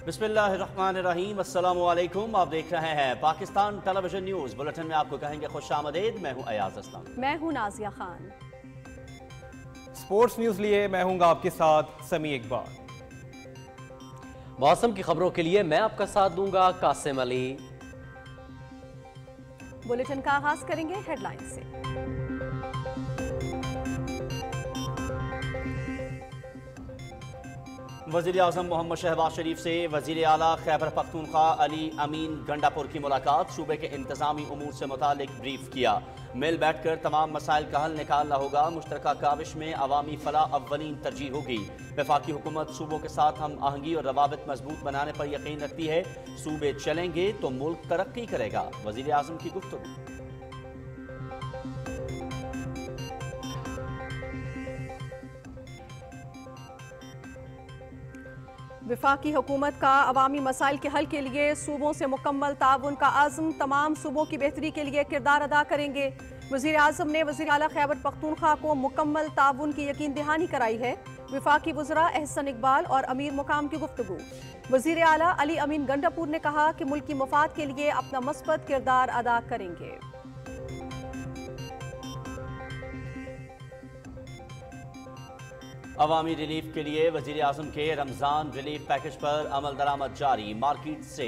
बिस्मिल्लाहिर्रहमानिर्रहीम, अस्सलामु अलैकुम। आप देख रहे हैं पाकिस्तान टेलीविजन न्यूज़। बुलेटिन में आपको कहेंगे खुश आमदीद। मैं हूं अयाज असलम। मैं हूं नाजिया खान। स्पोर्ट्स न्यूज़ लिए मैं हूंगा आपके साथ समी इकबाल। मौसम की खबरों के लिए मैं आपका साथ दूंगा कासिम अली। बुलेटिन का आगाज करेंगे हेडलाइन से। वज़ीर आज़म मोहम्मद शहबाज शरीफ से वज़ीर आला खैबर पख्तूनख्वा अली अमीन गंडापुर की मुलाकात। सूबे के इंतज़ामी उमूर से मुतालिक ब्रीफ किया। मिल बैठकर तमाम मसाइल का हल निकालना होगा। मुश्तरका काविश में अवामी फलाह अव्वलीन तरजीह होगी। वफाकी हुकूमत सूबों के साथ हम आहंगी और रवाबित मजबूत बनाने पर यकीन रखती है। सूबे चलेंगे तो मुल्क तरक्की करेगा। वज़ीर आज़म की गुफ्तगू। वफाकी हुकूमत का अवामी मसाइल के हल के लिए सूबों से मुकम्मल ताउन का आज़म। तमाम सूबों की बेहतरी के लिए किरदार अदा करेंगे। वज़ीर आज़म ने वज़ीर आला खैबर पख्तूनख्वा को मुकम्मल ताउन की यकीन दहानी कराई है। वफाकी वज़रा एहसन इकबाल और अमीर मुकाम की गुफ्तगू। वज़ीर आला अली अमीन गंडापुर ने कहा कि मुल्क की मफाद के लिए अपना मस्बत किरदार अदा करेंगे। अवामी रिलीफ के लिए वज़ीर आज़म के रमज़ान रिलीफ पैकेज पर अमल दरामद जारी। मार्केट से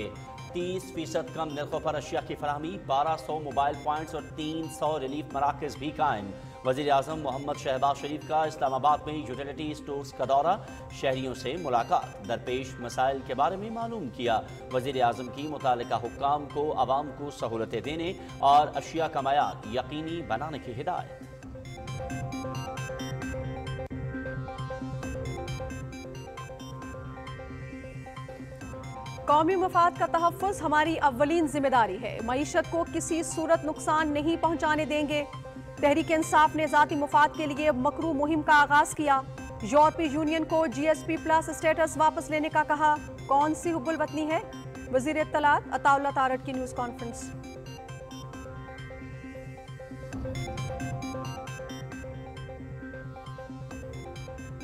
30% कम नरखों पर अशिया की फराहमी। 1200 मोबाइल पॉइंट्स और 300 रिलीफ मराकज़ भी कायम। वज़ीर आज़म मोहम्मद शहबाज शरीफ का इस्लामाबाद में यूटिलिटी स्टोर्स का दौरा। शहरियों से मुलाकात। दरपेश मसाइल के बारे में मालूम किया। वज़ीर आज़म की मुतालिका हुक्काम को आवाम को सहूलतें देने और अशिया का मयार यकीनी बनाने की हिदायत। कौमी मफाद का तहफ़्फ़ुज़ हमारी अव्वलीन जिम्मेदारी है। मईशत को किसी सूरत नुकसान नहीं पहुंचाने देंगे। तहरीक इंसाफ ने ज़ाती मुफाद के लिए मकरू मुहिम का आगाज़ किया। यूरोपीय यूनियन को GSP+ स्टेटस वापस लेने का कहा। कौन सी हुब्बुल वतनी है? वज़ीर इत्तलात अताउल्लाह तारड़ की news conference.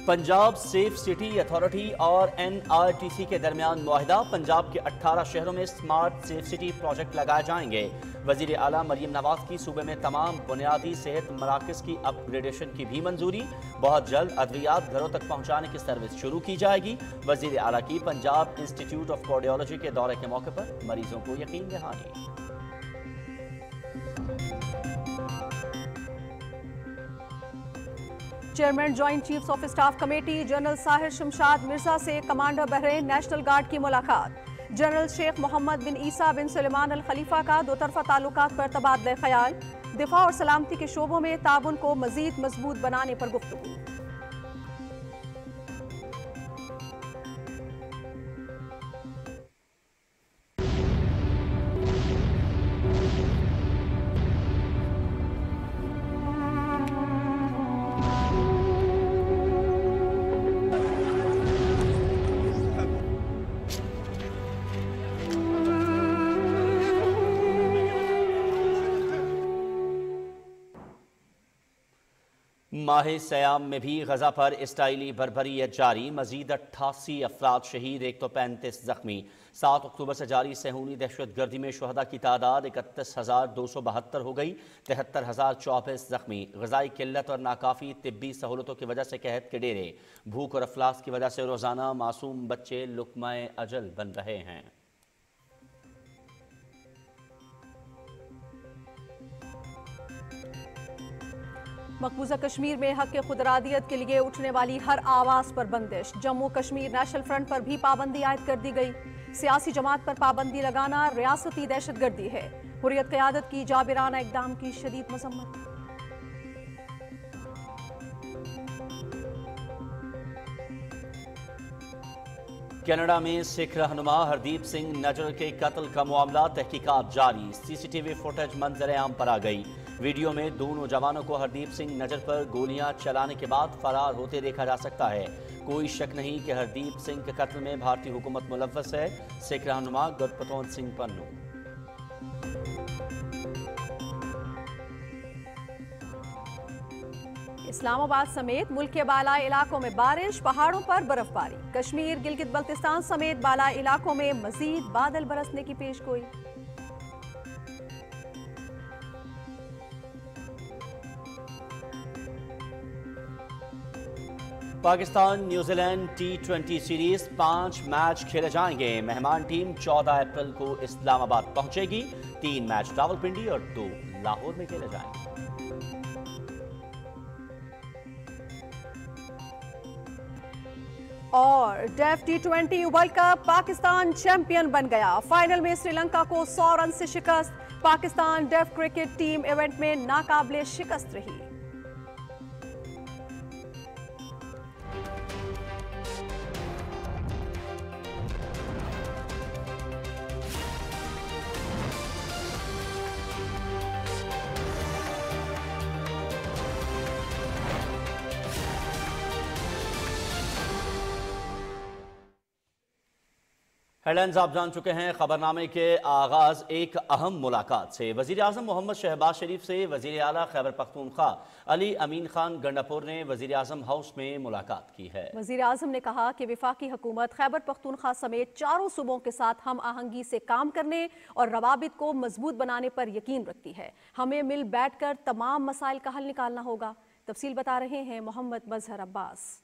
Punjab safe city authority और NRTC के दरमियान मुआहिदा। पंजाब के 18 शहरों में स्मार्ट सेफ सिटी प्रोजेक्ट लगाए जाएंगे। वज़ीर आला मरियम नवाज की सूबे में तमाम बुनियादी सेहत मराकज़ की अपग्रेडेशन की भी मंजूरी। बहुत जल्द अद्वियात घरों तक पहुँचाने की सर्विस शुरू की जाएगी। वज़ीर आला की पंजाब इंस्टीट्यूट ऑफ कार्डियोलॉजी के दौरे के मौके पर मरीजों को यकीन दहानी। Chairman joint chiefs of staff committee general Sahir Shamshad Mirza से कमांडर बहरीन नेशनल गार्ड की मुलाकात। General Sheikh Mohammed bin Isa bin Sulaiman Al Khalifa का दो तरफा ताल्लुकात पर तबादला ख्याल। दिफा और सलामती के शोबों में ताउन को मजीद मजबूत बनाने पर गुफ्तगू। माह सयाम में भी गजा पर इसराइली बर्बरियत जारी। मजीद 88 अफराद शहीद, 135 जख्मी। 7 अक्टूबर से जारी सहूनी दहशत गर्दी में शुहदा की तादाद 31,272 हो गई। 73,024 जख्मी। गजाई किल्लत और नाकाफी तिब्बी सहूलतों की वजह से कहत के डेरे। भूख और अफलास की वजह से रोजाना मासूम बच्चे लुकमाए अजल बन रहे हैं। मकबूजा कश्मीर में हक खुदरादियत के लिए उठने वाली हर आवाज़ पर बंदिश। जम्मू कश्मीर नेशनल फ्रंट पर भी पाबंदी आयद कर दी गई। सियासी जमात पर पाबंदी लगाना रियासती दहशतगर्दी है। हुर्रियत क़यादत की जाबिराना इक़दाम की शदीद मज़म्मत। कनाडा में सिख रहनुमा हरदीप सिंह नजर के कत्ल का मामला, तहकीकात जारी। CCTV फुटेज मंजर आम पर आ गई। वीडियो में दोनों जवानों को हरदीप सिंह नजर पर गोलियां चलाने के बाद फरार होते देखा जा सकता है। कोई शक नहीं कि हरदीप सिंह के कत्ल में भारतीय हुकूमत मुलव्वस है। सिख रहनुमा गुरबख्श सिंह पन्नू। اسلام آباد سمیت ملک کے بالائی علاقوں میں بارش، پہاڑوں پر برفباری۔ کشمیر، گلگت بلتستان سمیت بالائی علاقوں میں مزید بادل برسنے کی پیش گوئی۔ Pakistan New Zealand T20 series 5 match کھیلے جائیں گے۔ مہمان ٹیم 14 اپریل کو اسلام آباد پہنچے گی۔ 3 میچ راولپنڈی اور 2 لاہور میں کھیلے جائیں گے۔ اور deaf T20 world cup Pakistan champion بن گیا۔ فائنل میں سری لنکا کو 100 رن سے شکست۔ پاکستان ڈیف کرکٹ ٹیم ایونٹ میں ناقابل شکست رہی۔ ہیڈ لائنز آپ جان چکے ہیں۔ خبرنامے کے آغاز ایک اہم ملاقات سے۔ وزیر اعظم محمد شہباز شریف سے وزیر اعلیٰ خیبر پختونخوا علی امین خان گنڈاپور نے وزیر اعظم ہاؤس میں ملاقات کی ہے۔ وزیر اعظم نے کہا کہ وفاقی حکومت خیبر پختونخوا سمیت چاروں صوبوں کے ساتھ ہم آہنگی سے کام کرنے اور روابط کو مضبوط بنانے پر یقین رکھتی ہے۔ ہمیں مل بیٹھ کر تمام مسائل کا حل نکالنا ہوگا۔ تفصیل بتا رہے ہیں محمد مظہر عباس۔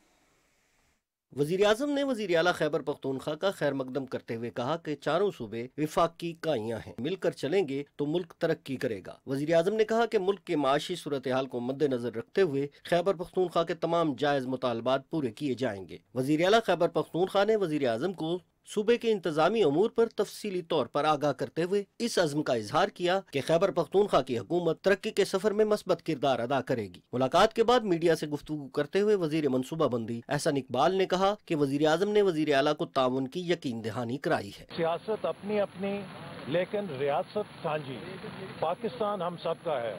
وزیر اعظم نے وزیر اعلیٰ خیبر پختونخوا کا خیر مقدم کرتے ہوئے کہا کہ چاروں صوبے وفاق کی کائیاں ہیں، مل کر چلیں گے تو ملک ترقی کرے گا۔ وزیر اعظم نے کہا کہ ملک کے معاشی صورتحال کو مد نظر رکھتے ہوئے خیبر پختونخوا کے تمام جائز مطالبات پورے کیے جائیں گے۔ وزیر اعلیٰ خیبر پختونخوا نے وزیر اعظم کو صوبے کے انتظامی امور پر تفصیلی طور پر آگاہ کرتے ہوئے اس عزم کا اظہار کیا کہ خیبر پختونخوا کی حکومت ترقی کے سفر میں مثبت کردار ادا کرے گی۔ ملاقات کے بعد میڈیا سے گفتگو کرتے ہوئے وزیر منصوبہ بندی احسن اقبال نے کہا کہ وزیر اعظم نے وزیر اعلیٰ کو تعاون کی یقین دہانی کرائی ہے۔ سیاست اپنی اپنی لیکن ریاست سانجھی۔ پاکستان ہم سب کا ہے،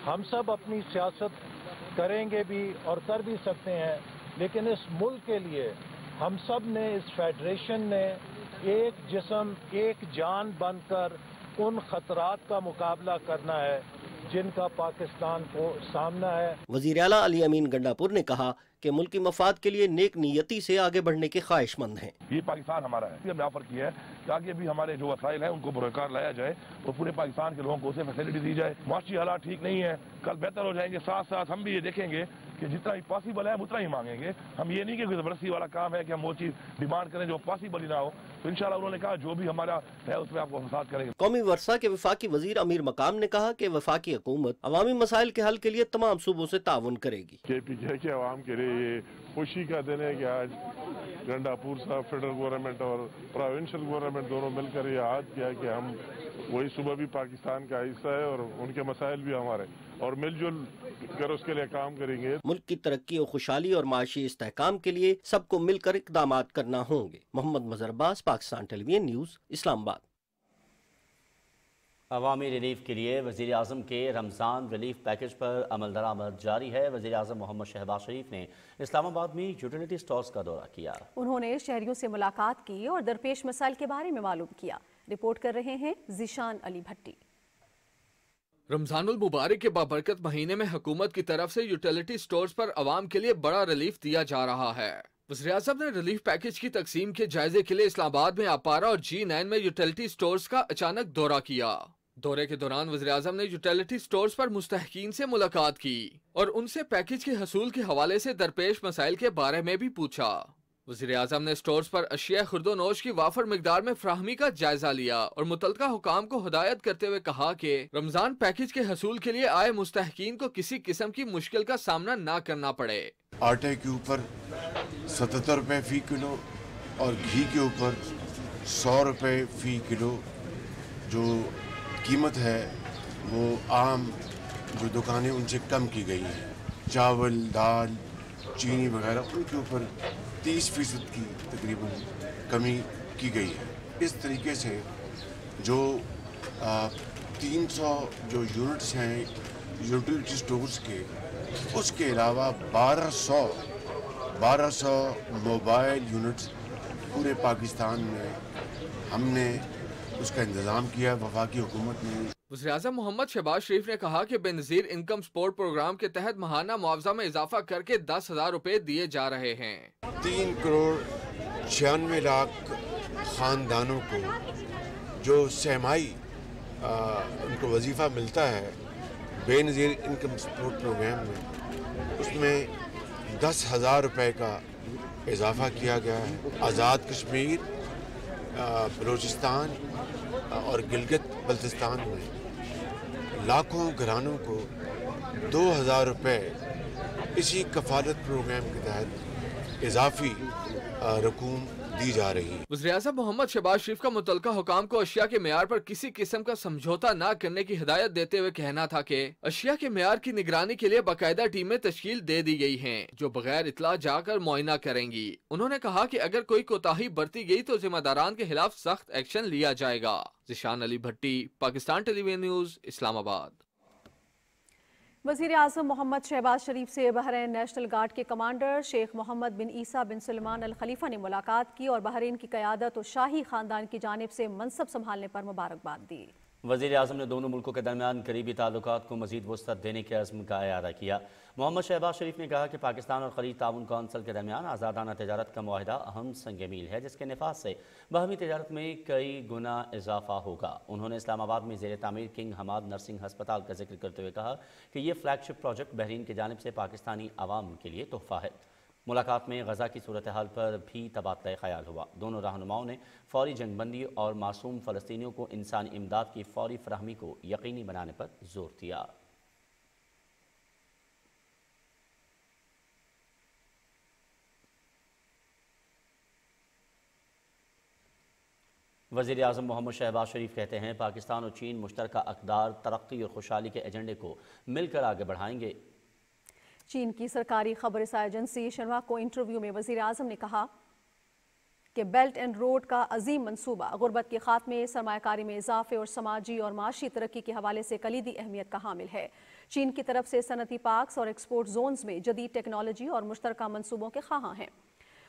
ہم سب اپنی سیاست کریں گے بھی اور کر بھی سکتے ہیں، لیکن اس ملک کے لیے ہم سب نے، اس فیڈریشن نے ایک جسم ایک جان بن کر ان خطرات کا مقابلہ کرنا ہے جن کا پاکستان کو سامنا ہے۔ وزیر اعلیٰ علی امین گنڈاپور نے کہا کہ ملکی مفاد کے لیے نیک نیتی سے آگے بڑھنے کے خواہش مند ہیں۔ یہ پاکستان ہمارا ہے، ہم نے آفر کیا ہے کہ آگے بھی ہمارے جو وسائل ہیں ان کو بروکار لایا جائے اور پورے پاکستان کے لوگوں کو اسے فیسلٹی دی جائے۔ معاشی حالات ٹھیک نہیں ہے، کل بہتر ہو جائیں گے، ساتھ ساتھ ہم بھی یہ دیکھیں گے کہ جتنا ہی پاسبل ہے اتنا ہی مانگیں گے۔ ہم یہ نہیں کہ کوئی زبردستی والا کام ہے کہ ہم وہ چیز ڈیمانڈ کریں جو پاسبل ہی نہ ہو۔ تو انشاءاللہ انہوں نے کہا جو بھی ہمارا ہے اس میں آپ کو فساد کریں گے۔ قومی ورثہ کے وفاقی وزیر امیر مقام نے کہا کہ وفاقی حکومت عوامی مسائل کے حل کے لیے تمام صوبوں سے تعاون کرے گی۔ KPK کے عوام کے لیے یہ خوشی کا دن ہے کہ آج گنڈاپور صاحب فیڈرل گورنمنٹ اور پروونشل گورنمنٹ دونوں مل کر یہ عہد کیا کہ ہم وہی صوبہ بھی پاکستان کا حصہ ہے اور ان کے مسائل بھی ہمارے، اور مل جل کر اس کے لیے کام کریں گے۔ ملک کی ترقی و خوشحالی اور معاشی استحکام کے لیے سب کو مل کر اقدامات کرنا ہوں گے۔ محمد مظہر عباس، پاکستان ٹیلی ویژن نیوز، اسلام آباد۔ عوامی ریلیف کے لیے وزیر اعظم کے رمضان ریلیف پیکج پر عمل درآمد جاری ہے۔ وزیر اعظم محمد شہباز شریف نے اسلام آباد میں یوٹیلیٹی سٹورز کا دورہ کیا۔ انہوں نے شہریوں سے ملاقات کی اور درپیش مسائل کے بارے میں معلوم کیا۔ رپورٹ کر رہے ہیں ذیشان علی بھٹی۔ رمضان المبارک کے بابرکت مہینے میں حکومت کی طرف سے یوٹیلیٹی سٹورز پر عوام کے لیے بڑا ریلیف دیا جا رہا ہے۔ وزیر اعظم نے ریلیف پیکج کی تقسیم کے جائزے کے لیے اسلام آباد میں اپارا اور G9 میں یوٹیلیٹی سٹورز کا اچانک دورہ کیا۔ دورے کے دوران وزیر اعظم نے یوٹیلیٹی سٹورز پر مستحقین سے ملاقات کی اور ان سے پیکج کے حصول کے حوالے سے درپیش مسائل کے بارے میں بھی پوچھا۔ وزیر اعظم نے سٹورز پر اشیاء خرد و نوش کی وافر مقدار میں فراہمی کا جائزہ لیا اور متعلقہ حکام کو ہدایت کرتے ہوئے کہا کہ رمضان پیکج کے حصول کے لیے آئے مستحقین کو کسی قسم کی مشکل کا سامنا نہ کرنا پڑے۔ آٹے کے اوپر 77 روپے فی کلو اور گھی کے اوپر 100 روپے فی کلو جو قیمت ہے وہ عام جو دکانیں ان سے کم کی گئی ہیں۔ چاول، دال، چینی وغیرہ ان کے اوپر 30% کی تقریباً کمی کی گئی ہے۔ اس طریقے سے جو 300 جو یونٹس ہیں یوٹیلیٹی سٹورز کے، اس کے علاوہ 1200 موبائل یونٹس پورے پاکستان میں ہم نے اس کا انتظام کیا۔ وفاقی حکومت نے वज़ीर-ए-आज़म मोहम्मद शहबाज शरीफ ने कहा कि बेनज़ीर इनकम सपोर्ट प्रोग्राम के तहत माहाना मुआवजा में इजाफा करके 10,000 रुपए दिए जा रहे हैं। 3 करोड़ 96 लाख खानदानों को जो सहमाई उनको वजीफा मिलता है बेनज़ीर इनकम सपोर्ट प्रोग्राम में, उसमें 10,000 रुपए का इजाफा किया गया है। आज़ाद कश्मीर, बलूचिस्तान और गिलगित बल्तिस्तान में लाखों घरानों को 2,000 रुपए इसी कफालत प्रोग्राम के तहत इजाफी रकूम दी जा रही है। वज़ीर-ए-आज़म मोहम्मद शहबाज शरीफ का मुतल्लिका हुकाम को अशिया के मेयार पर किसी किस्म का समझौता न करने की हिदायत देते हुए कहना था कि अशिया के मेयार की निगरानी के लिए बाकायदा टीमें तश्कील दे दी गई हैं जो बगैर इतला जाकर मुआयना करेंगी। उन्होंने कहा कि अगर कोई कोताही बरती गई तो जिम्मेदारान के खिलाफ सख्त एक्शन लिया जाएगा। ज़िशान अली भट्टी, पाकिस्तान टेलीविजन न्यूज़, इस्लामाबाद। वज़ीर आज़म मोहम्मद शहबाज शरीफ से बहरीन नेशनल गार्ड के commander Sheikh Mohammed bin Isa bin Salman Al Khalifa ने मुलाकात की और बहरीन की क़यादत और शाही ख़ानदान की जानिब से मनसब संभालने पर मुबारकबाद दी। वज़ीर आज़म ने दोनों मुल्कों के दरमियान करीबी ताल्लुकात को मज़ीद वुसअत देने के अज़्म का इआदा किया। मोहम्मद शहबाज शरीफ ने कहा कि पाकिस्तान और खलीज ताउन कौंसिल के दरमियान आज़ादाना तजारत का मुआहिदा अहम संग मील है जिसके नफाज से बाहमी तजारत में कई गुना इजाफा होगा। उन्होंने इस्लामाबाद में ज़ेर तामीर किंग हमाद नर्सिंग हस्पताल का जिक्र करते हुए कहा कि ये फ्लैगशिप प्रोजेक्ट बहरीन की जानिब से पाकिस्तानी अवाम के लिए तोहफ़ा है। मुलाकात में गज़ा की सूरत हाल पर भी तबादला ख्याल हुआ। दोनों रहनुमाओं ने फौरी जंगबंदी और मासूम फ़लस्तीनियों को इंसानी इमदाद की फौरी फराहमी को यकीनी बनाने पर जोर दिया। वज़ीर आज़म मोहम्मद शहबाज शरीफ कहते हैं पाकिस्तान और चीन मुश्तरका अक़दार, तरक्की और खुशहाली के एजेंडे को मिलकर आगे बढ़ाएंगे। चीन की सरकारी खबरसार एजेंसी शिन्हुआ को इंटरव्यू में वज़ीर आज़म ने कहा कि बेल्ट एंड रोड का अजीम मंसूबा गुर्बत के खात्मे, सरमायाकारी में इजाफे और समाजी और माशी तरक्की के हवाले से कलीदी अहमियत का हामिल है। चीन की तरफ से सनती पार्क्स और एक्सपोर्ट जोन्स में जदीद टेक्नोलॉजी और मुश्तरका मंसूबों के ख्वाहां हैं।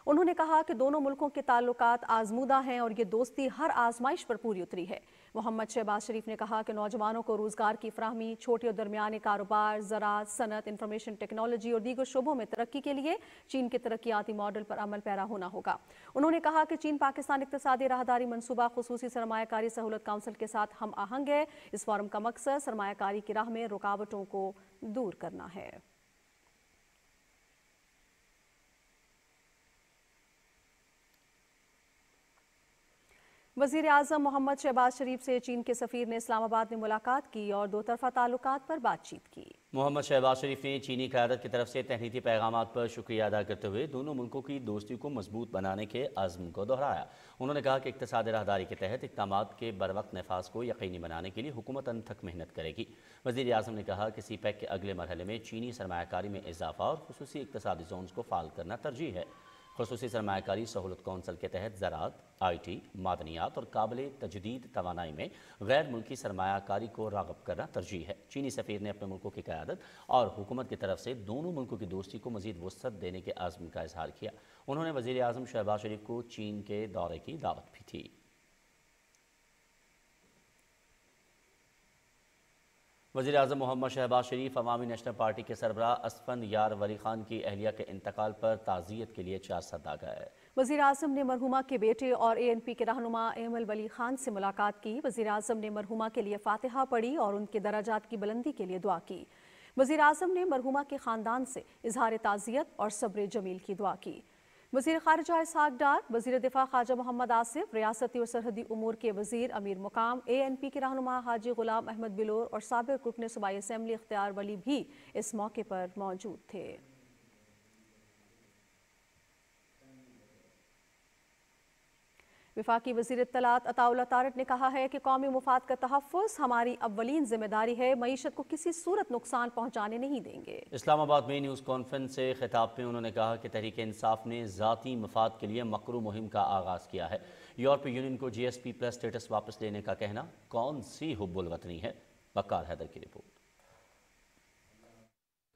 उन्होंने कहा कि दोनों मुल्कों के ताल्लुकात आजमूदा हैं और ये दोस्ती हर आजमाइश पर पूरी उतरी है। मोहम्मद शहबाज शरीफ ने कहा कि नौजवानों को रोज़गार की फराहमी, छोटे और दरमियाने कारोबार, ज़राअत, सनत, इंफॉर्मेशन टेक्नोलॉजी और दीगर शोबों में तरक्की के लिए चीन के तरक्याती मॉडल पर अमल पैरा होना होगा। उन्होंने कहा कि चीन पाकिस्तान इक़्तिसादी राहदारी मनसूबा खुसूसी सरमायाकारी सहूलत काउंसिल के साथ हम आहंग है। इस फोरम का मकसद सरमायाकारी की राह में रुकावटों को दूर करना है। वज़ीर आज़म मोहम्मद शहबाज शरीफ से चीन के सफ़ीर ने इस्लामाबाद में मुलाकात की और दो तरफ़ा ताल्लुकात पर बातचीत की। मोहम्मद शहबाज शरीफ ने चीनी क़यादत की तरफ से तहनीती पैगामात पर शुक्रिया अदा करते हुए दोनों मुल्कों की दोस्ती को मजबूत बनाने के अज़्म को दोहराया। उन्होंने कहा कि इक़्तिसादी राहदारी के तहत इक़दामात के बरवक्त नफाज को यकीनी बनाने के लिए हुकूमत अनथक मेहनत करेगी। वज़ीर आज़म ने कहा कि सीपैक के अगले मरहले में चीनी सरमायाकारी में इजाफा और खुसूसी इक़्तिसादी जोन्स को फ़ाल करना तरजीह है। खुसूसी सरमायाकारी सहूलत कौंसिल के तहत ज़राअत, IT, मादनियात और काबिल तजदीद तवानाई में गैर मुल्की सरमायाकारी को राग़ब करना तरजीह है। चीनी सफ़ीर ने अपने मुल्कों की क़यादत और हुकूमत की तरफ से दोनों मुल्कों की दोस्ती को मज़ीद वुसअत देने के आज़म का इज़हार किया। उन्होंने वज़ीर आज़म शहबाज शरीफ को चीन के दौरे की दावत भी थी। वज़ीर आज़म मोहम्मद शहबाज शरीफ अवामी नेशनल पार्टी के सरबराह असफंद यार वली खान की अहलिया के इंतकाल पर ताज़ियत के लिए 4 सदा गए। वज़ीर आज़म ने मरहुमा के बेटे और ANP के रहनुमा एमल वली खान से मुलाकात की। वज़ीर आज़म ने मरहुमा के लिए फातिहा पढ़ी और उनके दराजात की बुलंदी के लिए दुआ की। वज़ीर आज़म ने मरहुमा के ख़ानदान से इजहार ताज़ियत और सब्र जमील की दुआ की। वज़ीर ख़ारिजा इसहाक़ डार, वज़ीर दिफ़ा ख्वाजा मोहम्मद आसिफ, रियासती और सरहदी उमूर के वज़ीर अमीर मुकाम, ANP के रहनुमा हाजी ग़ुलाम अहमद बिलोर और साबिक़ रुकन सूबाई असम्बली इख्तियार वली भी इस मौके पर मौजूद थे। वफाकी वज़ीर इत्तलात अताउल्लाह तारट ने कहा है कि कौमी मुफाद का तहफ़्फ़ुज़ हमारी अव्वलीन जिम्मेदारी है। मईशत को किसी सूरत नुकसान पहुँचाने नहीं देंगे। इस्लामाबाद में न्यूज़ कॉन्फ्रेंस से खिताब में उन्होंने कहा कि तहरीक इंसाफ ने ज़ाती मफाद के लिए मकरू मुहिम का आगाज़ किया है। यूरोपीय यूनियन को GSP+ स्टेटस वापस लेने का कहना कौन सी हुब्बुल वतनी है। बक्कार हैदर की रिपोर्ट।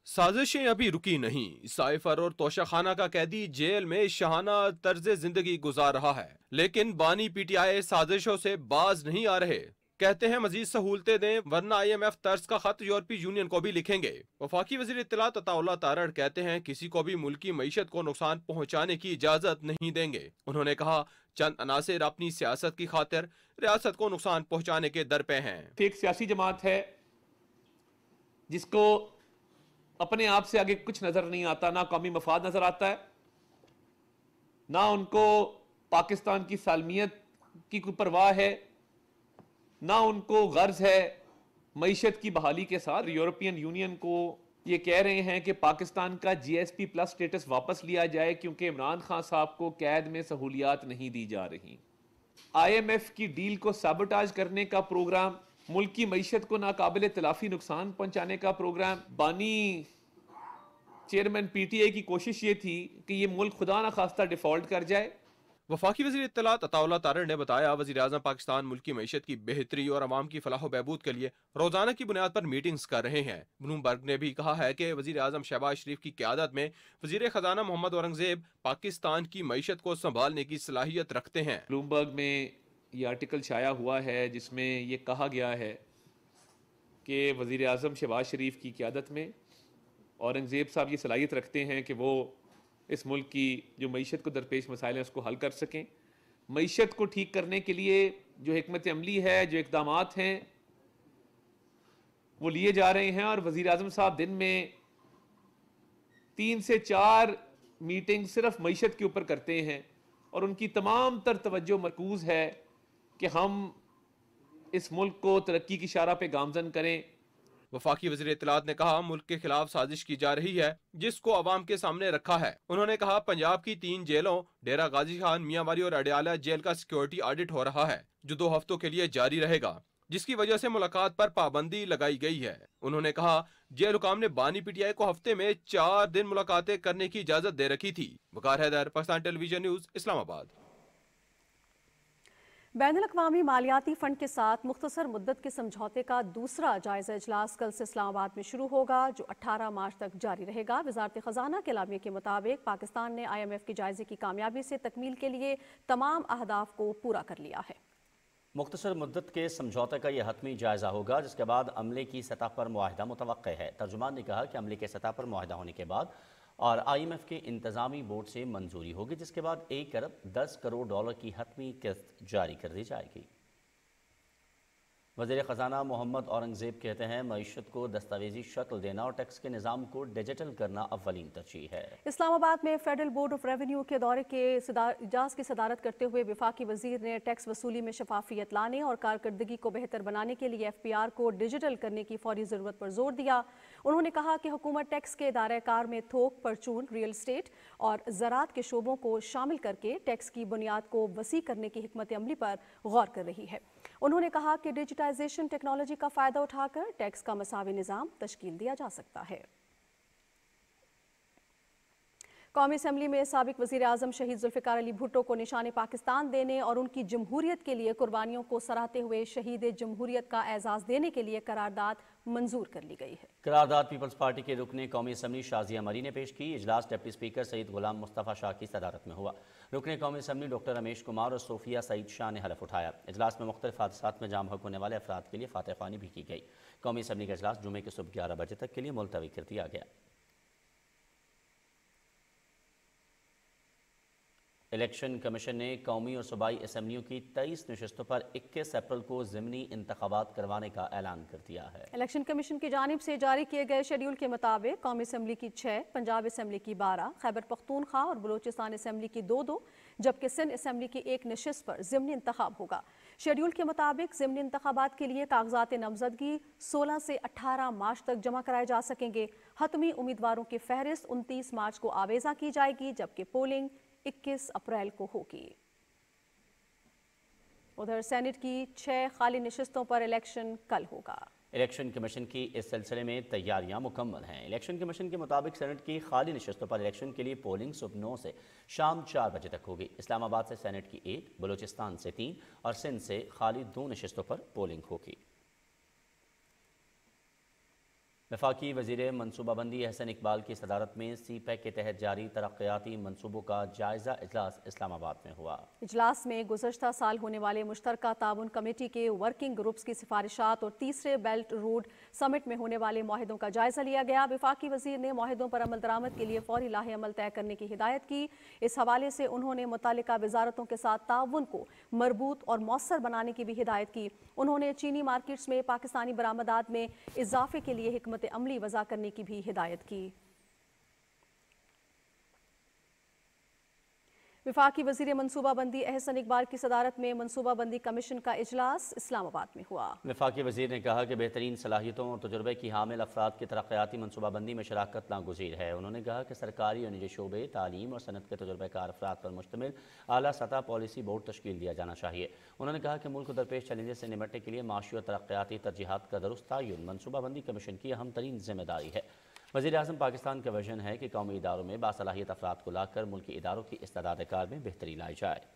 साजिशें अभी रुकी नहीं। साइफर और तोशाखाना का कैदी जेल में शहाना तर्ज जिंदगी गुजार रहा है, लेकिन बानी PTI साजिशों से बाज नहीं आ रहे। कहते हैं मजीद सहूलतें दें वरना IMF तर्ज का खत यूरोपीय यूनियन को भी लिखेंगे। वफाकी वज़ीर इत्तलात अताउल्लाह तारड़ कहते हैं किसी को भी मुल्क की मईशत को नुकसान पहुँचाने की इजाज़त नहीं देंगे। उन्होंने कहा चंद अनासिर अपनी सियासत की खातिर रियासत को नुकसान पहुँचाने के दर पे हैं। एक सियासी जमात है जिसको अपने आप से आगे कुछ नजर नहीं आता, ना कौमी मफाद नजर आता है, ना उनको पाकिस्तान की सालमियत की कोई परवाह है, ना उनको गर्ज है मईशत की बहाली के साथ। यूरोपियन यूनियन को ये कह रहे हैं कि पाकिस्तान का GSP प्लस स्टेटस वापस लिया जाए क्योंकि इमरान खान साहब को कैद में सहूलियात नहीं दी जा रही। IMF की डील को साबोटाज करने का प्रोग्राम, मुल्क की मईशत को नाकाबिले तलाफी नुकसान पहुंचाने का प्रोग्राम। बानी चेयरमैन PTA की कोशिश ये थी कि ये मुल्क खुदा ना खास्ता डिफॉल्ट कर जाए। वफाकी वज़ीर इत्तलात अताउल्लाह तारड़ ने बताया वज़ीर आज़म पाकिस्तान मुल्क की मईशत की बेहतरी और अवाम की फलाह व बहबूद के लिए रोजाना की बुनियाद पर मीटिंग्स कर रहे हैं। ब्लूमबर्ग ने भी कहा है कि वज़ीर आज़म शहबाज शरीफ की क़यादत में वज़ीर ख़जाना मोहम्मद औरंगज़ेब पाकिस्तान की मईशत को संभालने की सलाहियत रखते हैं। ब्लूमबर्ग में ये आर्टिकल छाया हुआ है जिसमें ये कहा गया है कि वज़ीर आज़म शहबाज शरीफ की क़यादत में औरंगज़ेब साहब ये सलाहियत रखते हैं कि वो इस मुल्क की जो मईशत को दरपेश मसाइल हैं उसको हल कर सकें। मईशत को ठीक करने के लिए जो हिकमत अमली है, जो इक़दामात हैं वो लिए जा रहे हैं और वज़ीर आज़म साहब दिन में 3 से 4 मीटिंग सिर्फ मईशत के ऊपर करते हैं और उनकी तमाम तर तवज्जो मरकूज़ है कि हम इस मुल्क को तरक्की की शारा पे गामजन करें। वफाकी वज़ीर इत्तलात ने कहा मुल्क के खिलाफ साजिश की जा रही है जिसको अवाम के सामने रखा है। उन्होंने कहा पंजाब की 3 जेलों डेरा गाजी खान, मियांवारी और अडयाला जेल का सिक्योरिटी ऑडिट हो रहा है जो 2 हफ्तों के लिए जारी रहेगा जिसकी वजह से मुलाकात पर पाबंदी लगाई गई है। उन्होंने कहा जेल हुकाम ने बानी PTI को हफ्ते में 4 दिन मुलाकातें करने की इजाजत दे रखी थी। Waqar Haider, Pakistan television news, Islamabad. बैनुल-अक़वामी मालियाती फ़ंड के साथ मुख्तसर मुद्दत के समझौते का दूसरा जायज़ा इजलास कल से इस्लामाबाद में शुरू होगा जो 18 मार्च तक जारी रहेगा। वज़ारत ख़ज़ाना के एलामिया के मुताबिक पाकिस्तान ने IMF के जायज़े की कामयाबी से तकमील के लिए तमाम अहदाफ को पूरा कर लिया है। मुख्तसर मुद्दत के समझौते का यह हतमी जायज़ा होगा जिसके बाद अमले की सतह पर मुआहिदा मुतवक्के है। तर्जुमान ने कहा कि अमले के सतह पर मुआहिदा होने के बाद और IMF के इंतज़ामी बोर्ड से मंजूरी होगी जिसके बाद 1 अरब 10 करोड़ डॉलर की हतमी किस्त जारी कर दी जाएगी। वज़ीर ख़ज़ाना मोहम्मद औरंगज़ेब कहते हैं मईशत को दस्तावेजी शक्ल देना और टैक्स के निज़ाम को डिजिटल करना अव्वलीन तरजीह है। इस्लामाबाद में फेडरल बोर्ड ऑफ रेवेन्यू के दौरे के इजाज़ की सदारत करते हुए वफाकी वज़ीर ने टैक्स वसूली में शफाफियत लाने और कारकर्दगी को बेहतर बनाने के लिए FPR को डिजिटल करने की फौरी ज़रूरत पर जोर दिया। उन्होंने कहा कि हुकूमत टैक्स के दायरे कार में थोक, परचून, रियल स्टेट और ज़राअत के शोबों को शामिल करके टैक्स की बुनियाद को वसी करने की हिकमत अमली पर गौर कर रही है। उन्होंने कहा कि डिजिटाइजेशन टेक्नोलॉजी का फ़ायदा उठाकर टैक्स का मसावी निज़ाम तश्कील दिया जा सकता है। कौमी असम्बली में साबिक वज़ीर आज़म शहीद जुल्फ़िकार अली भुट्टो को निशान पाकिस्तान देने और उनकी जमहूरियत के लिए कुर्बानियों को सराहते हुए शहीद जमहूरियत का एजाज़ देने के लिए करारदाद मंजूर कर ली गई है। करारदाद पीपल्स पार्टी के रुकने कौमी असम्बली शाजिया मरी ने पेश की। इजलास डिप्टी स्पीकर सईद गुलाम मुस्तफ़ा शाह की सदारत में हुआ। रुकने कौमी असम्बली डॉक्टर रमेश कुमार और सोफिया सईद शाह ने हलफ उठाया। इजलास में मुख्तलिफ हादसात में जाम हक होने वाले अफराद के लिए फातह ख्वानी भी की गई। कौमी असम्बली का इजलास जुमे के सुबह 11 बजे तक के लिए मुलतवी कर दिया गया। इलेक्शन कमीशन ने कौमी और सूबाई असम्बलियों की 23 नशस्तों पर 21 अप्रैल को ज़िमनी इंतखाबात करवाने का ऐलान कर दिया है। इलेक्शन कमीशन की जानिब से जारी किए गए शेड्यूल के मुताबिक कौमी असम्बली की 6, पंजाब असम्बली की 12, खैबर पख्तूनख्वा और बलोचिस्तान असम्बली की 2-2 जबकि सिंध असम्बली की 1 नशिस्त पर ज़िमनी इंतखाब होगा। शेड्यूल के मुताबिक ज़िमनी इंतखाबात के लिए कागजात नामजदगी 16 से 18 मार्च तक जमा कराए जा सकेंगे। हतमी उम्मीदवारों की फहरिस्त 29 मार्च को आवेजा की जाएगी जबकि पोलिंग 21 अप्रैल को होगी। उधर सेनेट की 6 खाली नशिस्तों पर इलेक्शन कल होगा। इलेक्शन कमीशन की इस सिलसिले में तैयारियां मुकम्मल हैं। इलेक्शन कमीशन के मुताबिक सेनेट की खाली नशिस्तों पर इलेक्शन के लिए पोलिंग सुबह 9 से शाम 4 बजे तक होगी। इस्लामाबाद से सेनेट की 1, बलूचिस्तान से 3 और सिंध से खाली 2 नशिस्तों पर पोलिंग होगी। वफाकी वज़ीर मनसूबाबंदी अहसन इकबाल की सदारत में सी पैक के तहत जारी तरक्याती मनसूबों का जायज़ा इजलास इस्लामाबाद में हुआ। इजलास में गुज़श्ता साल होने वाले मुश्तरका ताउन कमेटी के वर्किंग ग्रुप्स की सिफारिशात और तीसरे बेल्ट रोड समिट में होने वाले माहिदों का जायज़ा लिया गया। वफाकी वज़ीर ने माहिदों पर अमल दरामद के लिए फौरी लाहे अमल तय करने की हिदायत की। इस हवाले से उन्होंने मुतालिका वजारतों के साथ ताउन को मरबूत और मौसर बनाने की भी हिदायत की। उन्होंने चीनी मार्केट्स में पाकिस्तानी बरामदात में इजाफे के लिए हिकमत अमली वज़ा करने की भी हिदायत की। वफाकी वज़ीर मनसूबाबंदी अहसन इकबाल की सदारत में मनसूबाबंदी कमीशन का इजलास इस्लामाबाद में हुआ। वफाकी वज़ीर ने कहा कि बेहतरीन सलाहियतों और तजुर्बे की हामिल अफराद की तरक्याती मनसूबाबंदी में शराकत नागुज़ीर है। उन्होंने कहा कि सरकारी और निजी शोबे, तालीम और सनत के तजुर्बेकार अफराद पर मुश्तमिल आला सतह पॉलिसी बोर्ड तश्कील दिया जाना चाहिए। उन्होंने कहा कि मुल्क को दरपेश चैलेंजेस से निपटने के लिए माशी और तरक्याती तरजीहात का दुरुस्त तयन मनसूबाबंदी कमीशन की अहम तरीन जिम्मेदारी है। वज़ीर आज़म पाकिस्तान का विजन है कि कौमी इदारों में बासलाहियत अफराद को लाकर मुल्की इदारों की इस्तेदाद कार में बेहतरी लाई जाए।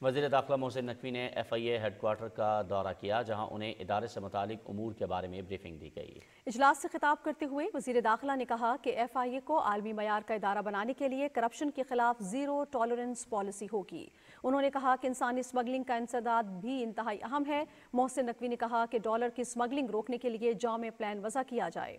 वज़ीर दाखिला मोहसिन नकवी ने FIA हेडक्वार्टर का दौरा किया, जहां उन्हें इदारे से मुतालिक उमूर के बारे में ब्रीफिंग दी गई। इजलास से खिताब करते हुए वज़ीर दाखिला ने कहा कि FIA को आलमी मयार का इदारा बनाने के लिए करप्शन के खिलाफ ज़ीरो टॉलरेंस पॉलिसी होगी। उन्होंने कहा कि इंसानी स्मगलिंग का इंसदाद भी इंतहाई अहम है। मोहसिन नकवी ने कहा कि डॉलर की स्मगलिंग रोकने के लिए जामे प्लान वज़ा किया जाए।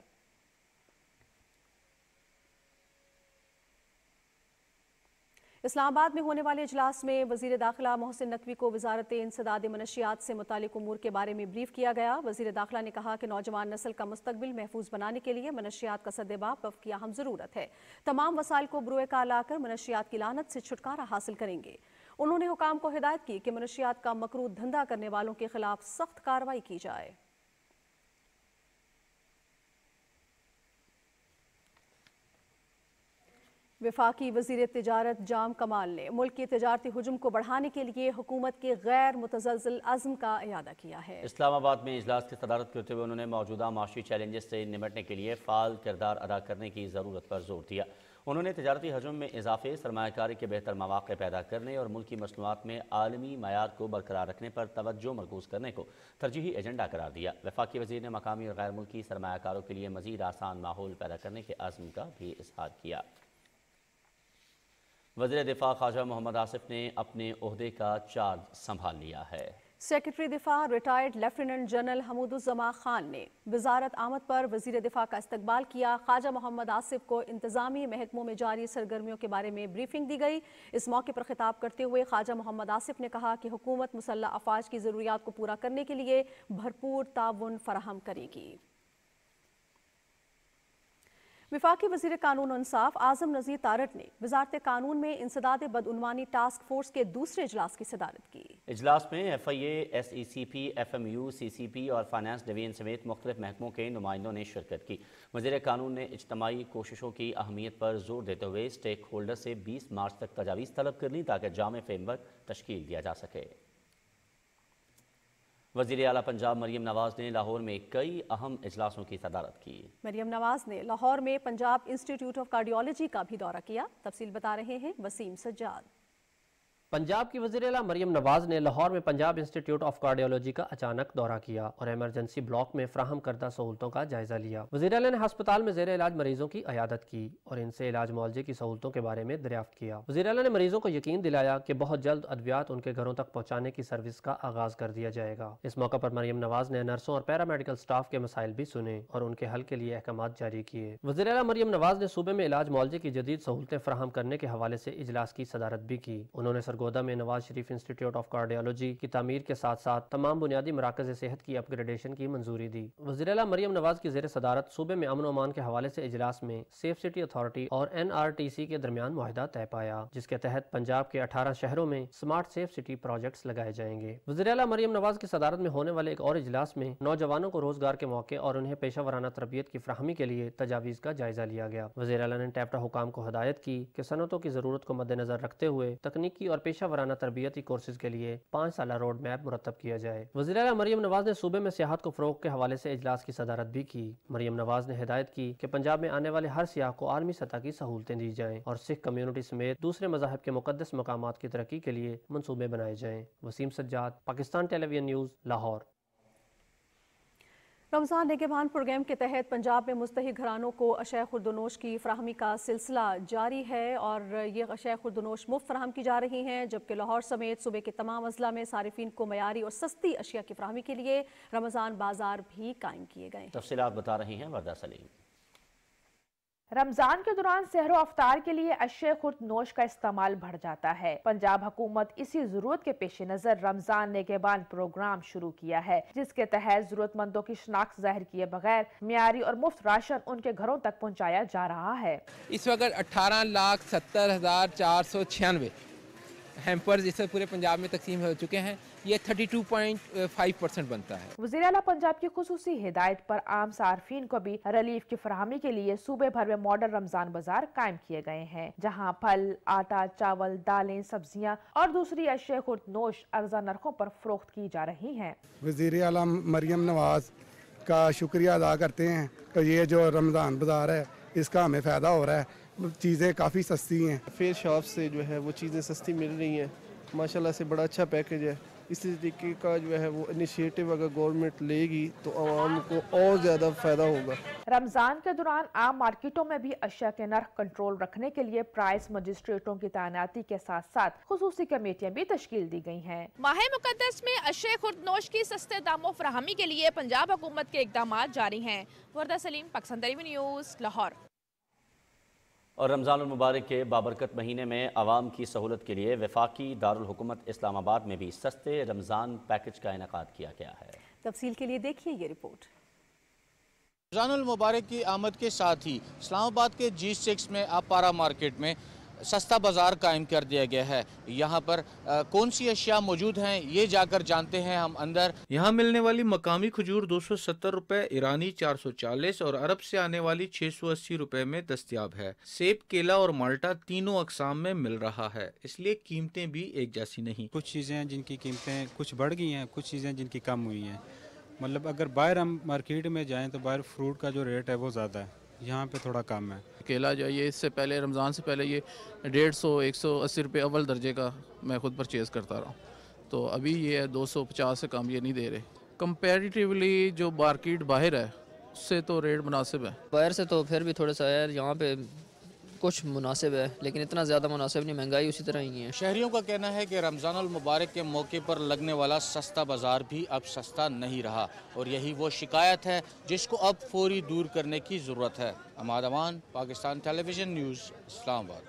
इस्लामाबाद में होने वाले इजलास में वज़ीर दाखिला मोहसिन नकवी को वज़ारत इंसदाद मनशियात से मुतालिक उमूर के बारे में ब्रीफ किया गया। वज़ीर दाखिला ने कहा कि नौजवान नस्ल का मुस्तकबिल महफूज बनाने के लिए मनशियात का सद्देबाब की अहम ज़रूरत है। तमाम वसाइल को बुरुए कार लाकर मनशियात की लानत से छुटकारा हासिल करेंगे। उन्होंने हुकाम को हिदायत की कि मनशियात का मकरूह धंधा करने वालों के खिलाफ सख्त कार्रवाई की जाए। वफाकी वज़ीर तिजारत जाम कमाल ने मुल्क की तिजारती हुजूम को बढ़ाने के लिए हुकूमत के गैर मुतज़लज़ल अज़्म का इयादा किया है। इस्लामाबाद में इजलास की सदारत करते हुए उन्होंने मौजूदा माशी चैलेंजेस से निपटने के लिए फ़ाल किरदार अदा करने की ज़रूरत पर जोर दिया। उन्होंने तिजारती हजम में इजाफे, सरमायाकारी के बेहतर मौक़े पैदा करने और मुल्की मसनूआत में आलमी मयार को बरकरार रखने पर तवज्जो मरकूज़ करने को तरजीही एजेंडा करार दिया। वफाकी वज़ीर ने मकामी और गैर मुल्की सरमायाकारों के लिए मज़ीद आसान माहौल पैदा करने के अज़्म का भी इज़हार किया। वज़ीर दिफा ख्वाजा मोहम्मद आसिफ ने अपने ओहदे का चार्ज संभाल लिया है। सेक्रेटरी दिफा retired lieutenant general Hamooduzzaman Khan ने वजारत आमद पर वज़ीर दिफा का इस्तकबाल किया। ख्वाजा मोहम्मद आसिफ को इंतजामी महकमों में जारी सरगर्मियों के बारे में ब्रीफिंग दी गई। इस मौके पर खिताब करते हुए ख्वाजा मोहम्मद आसिफ ने कहा कि हुकूमत मुसल्लह अफवाज की ज़रूरियात को पूरा करने के लिए भरपूर ताउन फराहम करेगी। वफाकी वज़ीर कानून और इंसाफ आज़म नज़ीर तारट ने वज़ारत कानून में इंसदाद बदउनवानी टास्क फोर्स के दूसरे इजलास की सदारत की। इजलास में FIA, SECP, FMU, CCP और फाइनेंस डिवीजन समेत मुख्तलिफ महकमों के नुमाइंदों ने शिरकत की। वज़ीर कानून ने इज्तमाही कोशिशों की अहमियत पर जोर देते हुए स्टेक होल्डर से 20 मार्च तक तजावीज़ तलब कर ली ताकि जामे फ्रेमवर्क तश्कील दिया जा सके। वज़ीर आला पंजाब मरियम नवाज ने लाहौर में कई अहम इजलासों की सदारत की। मरियम नवाज ने लाहौर में पंजाब इंस्टीट्यूट ऑफ कार्डियोलॉजी का भी दौरा किया। तफसील बता रहे हैं वसीम सज्जाद। पंजाब की वज़ीर आला मरियम नवाज ने लाहौर में पंजाब इंस्टीट्यूट ऑफ कार्डियोलॉजी का अचानक दौरा किया और इमरजेंसी ब्लॉक में फ्राहम करदा सहूलतों का जायजा लिया। वज़ीर आला ने अस्पताल में ज़ेर इलाज मरीजों की अयादत की और इनसे इलाज मुआवजे की सहूलतों के बारे में दरियाफ्त किया। वज़ीर आला ने मरीजों को यकीन दिलाया कि बहुत जल्द अद्वियात उनके घरों तक पहुँचाने की सर्विस का आगाज कर दिया जाएगा। इस मौका पर मरियम नवाज ने नर्सों और पैरामेडिकल स्टाफ के मसाइल भी सुने और उनके हल के लिए अहकामात जारी किए। वज़ीर आला मरियम नवाज ने सूबे में इलाज मुआवजे की जदीद सहूलतें फराहम करने के हवाले से इजलास की सदारत भी की। उन्होंने सरगोदा में Nawaz Sharif institute of cardiology की तामीर के साथ साथ तमाम बुनियादी मराकज़ सेहत की अपग्रेडेशन की मंजूरी दी। वज़ीर आला मरियम नवाज की ज़ेर सदारत सूबे में अमन अमान के हवाले से इजलास में सेफ सिटी अथॉरिटी और NRTC के दरमियान मुआहिदा तय पाया, जिसके तहत पंजाब के 18 शहरों में स्मार्ट सेफ सिटी प्रोजेक्ट्स लगाए जाएंगे। वज़ीर आला मरियम नवाज की सदारत में होने वाले एक और इजलास में नौजवानों को रोजगार के मौके और उन्हें पेशा वराना तरबियत की फ्राहमी के लिए तजावीज़ का जायजा लिया गया। वज़ीर आला ने टैप्टा हुकाम को हिदायत की कि सनतों की जरूरत को मद्देनजर रखते हुए तकनीकी और पेशा वराना तरबियती कोर्सेज के लिए 5 साला रोड मैप मुरतब किया जाए। वज़ीर आला मरियम नवाज ने सूबे में सियाहत को फरोग के हवाले से इजलास की सदारत भी की। मरियम नवाज ने हिदायत की कि पंजाब में आने वाले हर सियाह को आलमी सतह की सहूलतें दी जाएं और सिख कम्युनिटी समेत दूसरे मज़ाहब के मुकद्दस मकामात की तरक्की के लिए मंसूबे बनाए जाएं। Waseem Sajjad, Pakistan television news, Lahore. Ramzan Nigehban programme के तहत पंजाब में मुस्तहिक घरानों को अशय खुर्दनोश की फराहमी का सिलसिला जारी है और ये अशय खुर्दनोश मुफ्त फराहम की जा रही हैं, जबकि लाहौर समेत सूबे के तमाम अजला में सारिफीन को मयारी और सस्ती अशिया की फराहमी के लिए रमज़ान बाजार भी कायम किए गए। तफसीलात बता रही हैं वर्दा सलीम। रमजान के दौरान सहरो अफ्तार के लिए अशय खुर्दनोश का इस्तेमाल बढ़ जाता है। पंजाब हुकूमत इसी जरूरत के पेश नजर रमजान निगहबान प्रोग्राम शुरू किया है, जिसके तहत जरूरतमंदों की शनाख्त जाहिर किए बगैर मियारी और मुफ्त राशन उनके घरों तक पहुँचाया जा रहा है। इस वक्त 18,70,496 हैम्पर्स इस पूरे पंजाब में तकसीम हो चुके हैं। ये 32.5% बनता है। वज़ीर आला पंजाब की खुसूसी हिदायत पर आम सार्फिन को भी रिलीफ की फराहमी के लिए सूबे भर में मॉडल रमजान बाजार कायम किए गए हैं, जहाँ फल, आटा, चावल, दालें, सब्जियाँ और दूसरी अशय खुर्दनोश अर्जा नरखों पर फरोख्त की जा रही हैं। वज़ीर आला मरियम नवाज का शुक्रिया अदा करते हैं कि ये जो रमजान बाजार है इसका हमें फ़ायदा हो रहा है, चीज़ें काफ़ी सस्ती हैं। फेयर शॉप से जो है वो चीज़ें सस्ती मिल रही हैं, माशाल्लाह से बड़ा अच्छा पैकेज है। इसी तरीके का जो है वो इनिशिएटिव अगर गवर्नमेंट लेगी तो आवाम को और ज़्यादा फ़ायदा होगा। रमज़ान के दौरान आम मार्केटों में भी अशिया के नर्ख कंट्रोल रखने के लिए प्राइस मजिस्ट्रेटों की तैनाती के साथ साथ खुसूसी कमेटियाँ भी तश्कील दी गई हैं। माह मुकद्दस में अशय खुर्दनोश की सस्ते दामों फराहमी के लिए पंजाब हुकूमत के इकदाम जारी हैं। वर्दा सलीम, पाकिस्तान टेलीविजन न्यूज़, लाहौर। और रमज़ान मुबारक के बाबरकत महीने में आवाम की सहूलत के लिए वफाकी दारुल हुकूमत इस्लामाबाद में भी सस्ते रमज़ान पैकेज का इनेकाद किया गया है। तफसील के लिए देखिए ये रिपोर्ट। रमज़ानुल मुबारक की आमद के साथ ही इस्लामाबाद के G6 में अपारा मार्केट में सस्ता बाज़ार कायम कर दिया गया है। यहाँ पर कौन सी अशिया मौजूद हैं ये जाकर जानते हैं हम अंदर। यहाँ मिलने वाली मकामी खजूर 270 रुपए, ईरानी 440 और अरब से आने वाली 680 रुपए में दस्तयाब है। सेब, केला और माल्टा तीनों अकसाम में मिल रहा है, इसलिए कीमतें भी एक जैसी नहीं। कुछ चीज़ें हैं जिनकी कीमतें कुछ बढ़ गई हैं, कुछ चीज़ें जिनकी कम हुई हैं। मतलब अगर बाहर हम मार्केट में जाएँ तो बाहर फ्रूट का जो रेट है वो ज़्यादा है, यहाँ पे थोड़ा कम है। केला जो है ये इससे पहले रमज़ान से पहले ये 150-180 रुपये अव्वल दर्जे का मैं ख़ुद परचेज़ करता रहा हूँ, तो अभी ये 250 से कम ये नहीं दे रहे। कंपैरेटिवली जो मार्केट बाहर है उससे तो रेट मुनासिब है। बाहर से तो फिर भी थोड़ा सा है, यहाँ पे कुछ मुनासिब है लेकिन इतना ज़्यादा मुनासिब नहीं, महंगाई उसी तरह ही है। शहरियों का कहना है कि रमज़ानुल मुबारक के मौके पर लगने वाला सस्ता बाज़ार भी अब सस्ता नहीं रहा और यही वो शिकायत है जिसको अब फौरी दूर करने की ज़रूरत है। Amad Aman, Pakistan television news, Islamabad.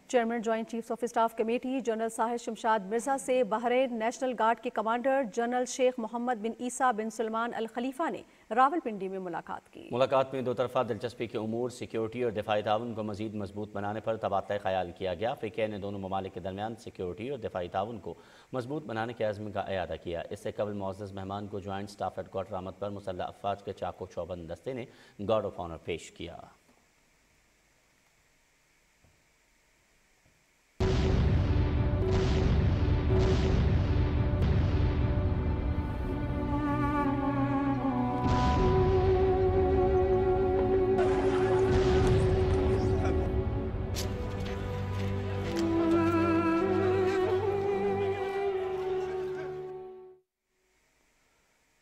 Chairman joint chiefs of staff committee general Sahid Shamshad Mirza से बहरीन नेशनल गार्ड के commander general Sheikh Mohammed bin Isa bin Salman Al Khalifa ने रावलपिंडी में मुलाकात की। मुलाकात में दो तरफा दिलचस्पी के उमूर, सिक्योरिटी और दिफाई ताउन को मजीद मजबूत बनाने पर तबादला ख्याल किया गया। फ़िक्र ने दोनों ममालिक के दरमियान सिक्योरिटी और दिफाई ताउन को मजबूत बनाने के अज़्म का अयादा किया। इससे कबल मुअज़्ज़ज़ मेहमान को जॉइंट स्टाफ हेडक्वार्टर आमद पर मुसल्लह अफवाज के चाको चौबंद दस्ते ने गार्ड ऑफ ऑनर पेश किया।